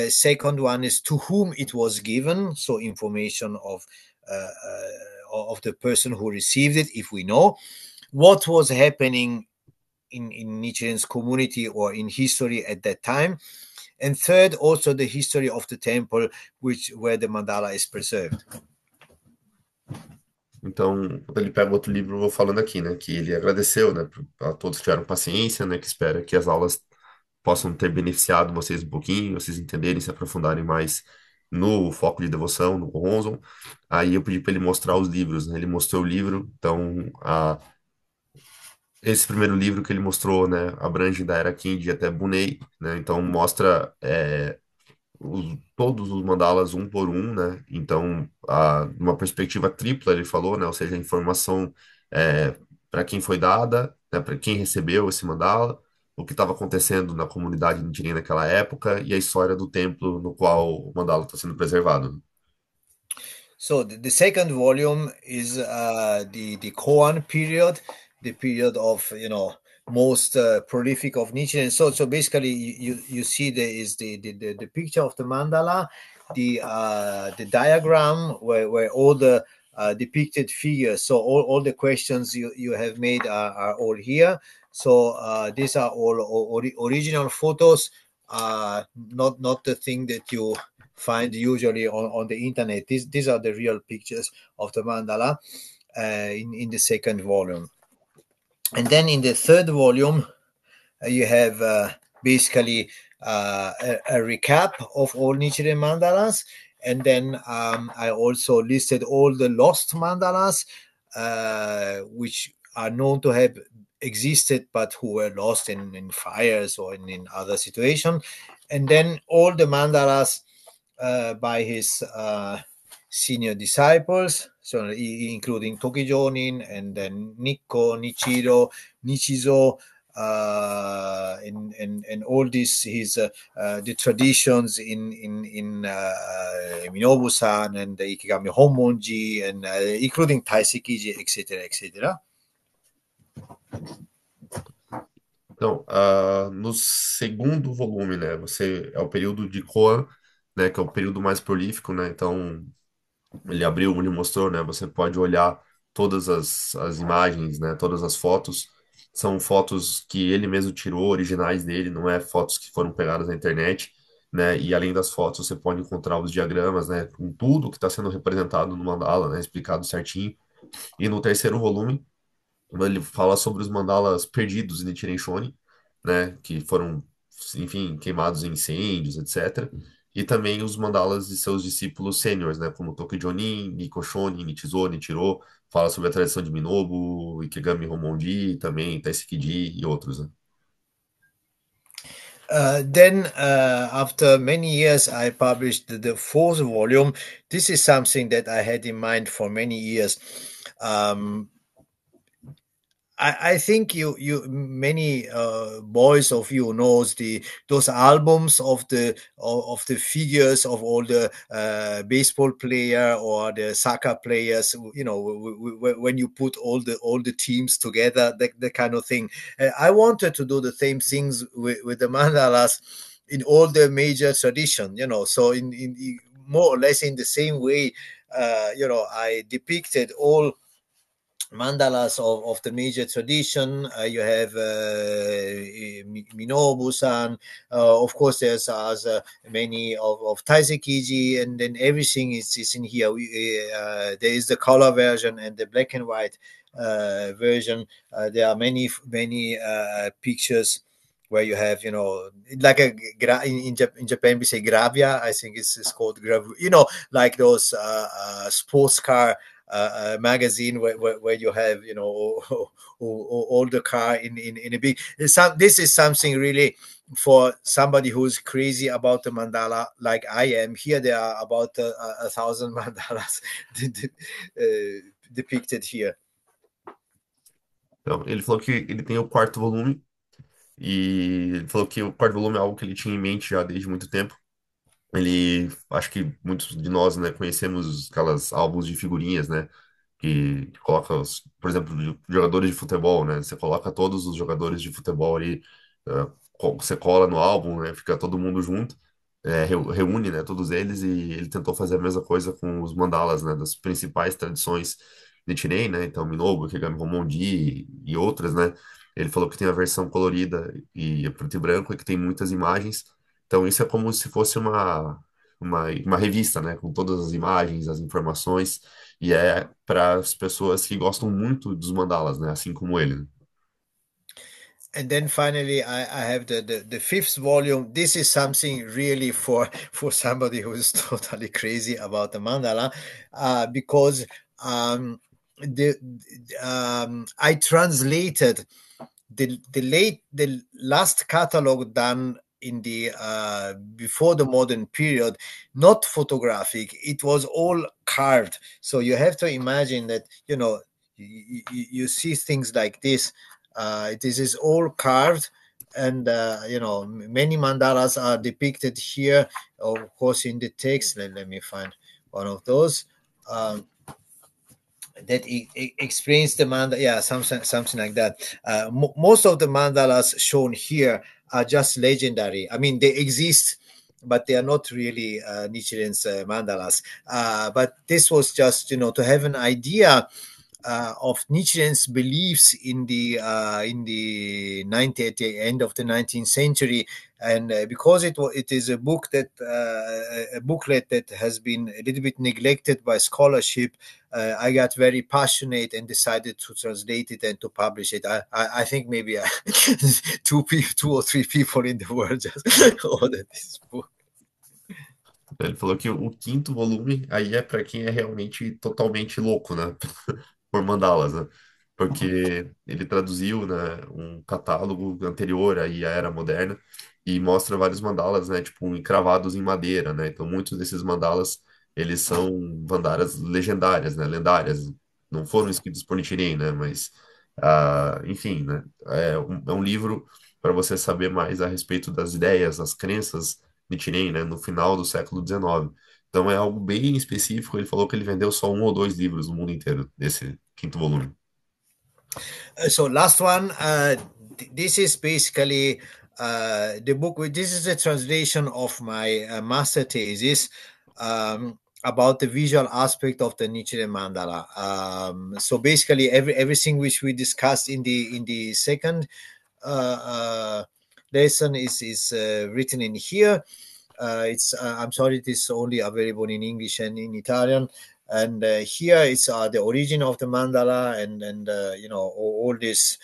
Second one is to whom it was given, so information of the person who received it, if we know what was happening in Nichiren's community or in history at that time. And third, also the history of the temple, where the mandala is preserved. Então, quando ele pega outro livro, eu vou falando aqui, né, que ele agradeceu, né, a todos que tiveram paciência, né, que espera que as aulas possam ter beneficiado vocês um pouquinho, vocês entenderem, se aprofundarem mais no foco de devoção, no Ronson. Aí eu pedi para ele mostrar os livros, né? Ele mostrou o livro, então esse primeiro livro que ele mostrou, né, abrange da Era Kind até Bunei, né? Então mostra todos os mandalas um por um, né? Então, uma perspectiva tripla, ele falou, né? Ou seja, a informação para quem foi dada, né? Para quem recebeu esse mandala, o que estava acontecendo na comunidade Nichiren naquela época e a história do templo no qual o mandala está sendo preservado. So the second volume is the Koan period, the period of most prolific of Nietzsche, and so basically you see there is the picture of the mandala, the diagram where all the depicted figures. So all the questions you have made are all here. So these are all original photos, not the thing that you find usually on the internet. These are the real pictures of the mandala in the second volume. And then in the third volume, you have basically a recap of all Nichiren mandalas. And then I also listed all the lost mandalas, which are known to have existed but who were lost in fires or in other situations. And then all the mandalas by his senior disciples, so including Tokijonin and then Nikko, Nichiro, Nichizo, and all this his the traditions in Minobu-san and the Ikigami Honmonji and including Taisekiji, etc., etc. Então, no segundo volume, né, você é o período de Koan, né, que é o período mais prolífico, né, então ele abriu, ele mostrou, né, você pode olhar todas as imagens, né, todas as fotos, são fotos que ele mesmo tirou, originais dele, não é fotos que foram pegadas na internet, né, e além das fotos você pode encontrar os diagramas, né, com tudo que está sendo representado no mandala, né, explicado certinho, e no terceiro volume ele fala sobre os mandalas perdidos em Nichiren Shonin, né, que foram, enfim, queimados em incêndios, etc. E também os mandalas de seus discípulos sêniores, né, como Tokijonin, Nikko Shonin, Nichizo, Nichiro, fala sobre a tradição de Minobu, Ikegami Homonji, também Taisekiji e outros, né. Then, after many years, I published the fourth volume. This is something that I had in mind for many years. Um, I think you many boys of you knows those albums of the figures of all the baseball player or the soccer players. You know, when you put all the teams together, that kind of thing. I wanted to do the same things with the mandalas in all the major tradition. You know, so in more or less in the same way. I depicted all mandalas of the major tradition. You have Minobu-san. Of course, there's many of Taisekiji, and then everything is in here. There is the color version and the black and white version. There are many pictures where you have, like in Japan we say gravia. I think it's called grav. Like those sports car magazine where you have all the car in a big this is something really for somebody who's crazy about the mandala like I am. Here there are about 1,000 mandalas depicted here. Então, ele falou que ele tem o quarto volume, e ele falou que o quarto volume é algo que ele tinha em mente já desde muito tempo. Ele, acho que muitos de nós, né, conhecemos aquelas álbuns de figurinhas, né, que coloca, por exemplo, jogadores de futebol, né, você coloca todos os jogadores de futebol ali, você cola no álbum, né, fica todo mundo junto, reúne, né, todos eles, e ele tentou fazer a mesma coisa com os mandalas, né, das principais tradições de Nichiren, né, então Minobu, Kigami Homonji e outras, né, ele falou que tem a versão colorida e preto e branco e que tem muitas imagens, então isso é como se fosse uma revista, né, com todas as imagens, as informações, e é para as pessoas que gostam muito dos mandalas, né, assim como ele, né? and then finally I have the fifth volume. This is something really for somebody who is totally crazy about the mandala, because the I translated the last catalog done in the before the modern period, not photographic. It was all carved. So you have to imagine that, you see things like this. This is all carved, and many mandalas are depicted here, of course, in the text. Let me find one of those. Um, that explains the mandala. Yeah, something like that. Most of the mandalas shown here are just legendary. I mean, they exist, but they are not really Nichiren's mandalas. But this was just, to have an idea of Nichiren's beliefs in the 19th, at the end of the 19th century, and because it is a booklet that has been a little bit neglected by scholarship, I got very passionate and decided to translate it and to publish it. I think maybe two or three people in the world just ordered this book. Ele falou que o quinto volume aí é para quem é realmente totalmente louco, né? Por mandalas, né? Porque ele traduziu, né, um catálogo anterior aí à Era Moderna e mostra vários mandalas, né, tipo, encravados em madeira, né? Então, muitos desses mandalas, eles são mandalas legendárias, né? Lendárias. Não foram escritos por Nichiren, né? Mas, enfim, né? É um livro para você saber mais a respeito das ideias, das crenças Nichiren, né, no final do século XIX. Então é algo bem específico. Ele falou que ele vendeu só um ou dois livros no mundo inteiro desse quinto volume. So last one, this is basically the book. This is a translation of my master thesis about the visual aspect of the Nichiren mandala. So basically, everything which we discussed in the second lesson is written in here. It's I'm sorry, it is only available in English and in Italian. And here is the origin of the mandala, and all these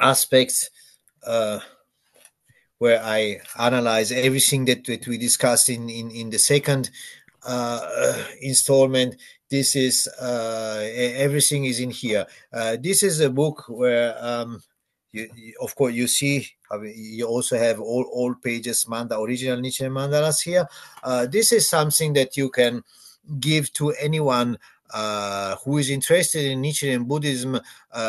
aspects where I analyze everything that we discussed in the second installment. This is everything is in here. This is a book where of course you see you also have all pages original Nichiren mandalas here. This is something that you can give to anyone who is interested in Nichiren Buddhism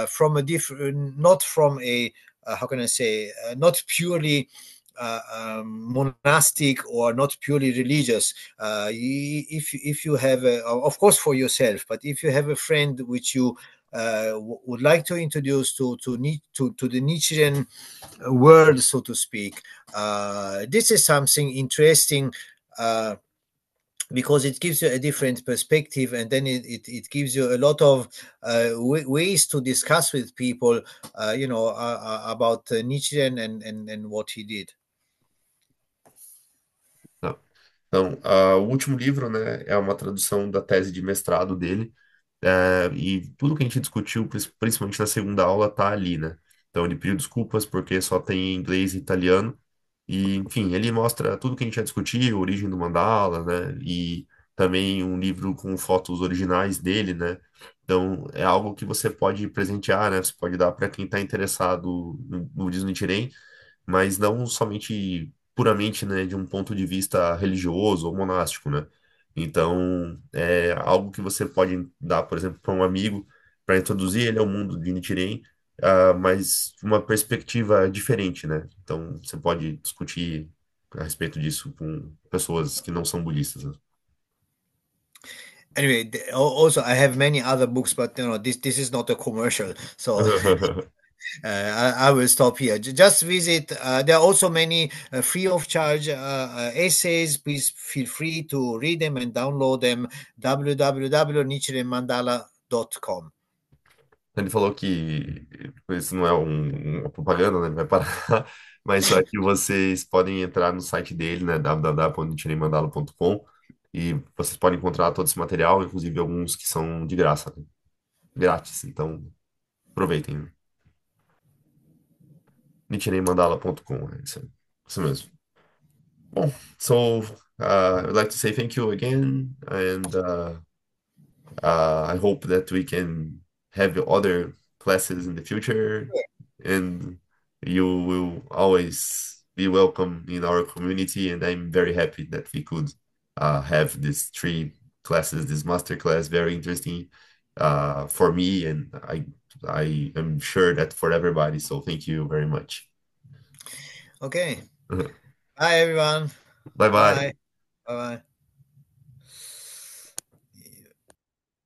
from a different, not from a how can I say, not purely monastic or not purely religious. If you have, of course, for yourself, but if you have a friend which you would like to introduce to the Nichiren world, so to speak, this is something interesting. Because it gives you a different perspective, and then it gives you a lot of ways to discuss with people, about Nichiren and what he did. Tá. Então, o último livro, né, é uma tradução da tese de mestrado dele, e tudo que a gente discutiu, principalmente na segunda aula, tá ali, né? Então, ele pediu desculpas porque só tem em inglês e italiano, e, enfim, ele mostra tudo que a gente já discutiu, a origem do mandala, né, e também um livro com fotos originais dele, né? Então, é algo que você pode presentear, né? Você pode dar para quem está interessado no budismo Nichiren, mas não somente puramente, né, de um ponto de vista religioso ou monástico, né? Então, é algo que você pode dar, por exemplo, para um amigo, para introduzir ele ao mundo de Nichiren, mas uma perspectiva diferente, né? Então, você pode discutir a respeito disso com pessoas que não são budistas, né? Anyway, also I have many other books, but this is not a commercial, so I will stop here. Just visit. There are also many free of charge essays. Please feel free to read them and download them. www.nichirenmandala.com. Ele falou que isso não é uma propaganda, né? Ele vai parar, mas só que vocês podem entrar no site dele, né? www.nichirenmandala.com, e vocês podem encontrar todo esse material, inclusive alguns que são de graça, né? Grátis. Então, aproveitem. nichinemandala.com. Isso mesmo. Bom, so I'd like to say thank you again, and I hope that we can have other classes in the future, and you will always be welcome in our community. And I'm very happy that we could have these three classes, this master class, very interesting for me, and I am sure that for everybody. So thank you very much. Okay. Bye, everyone. Bye Bye. bye. Bye. Bye.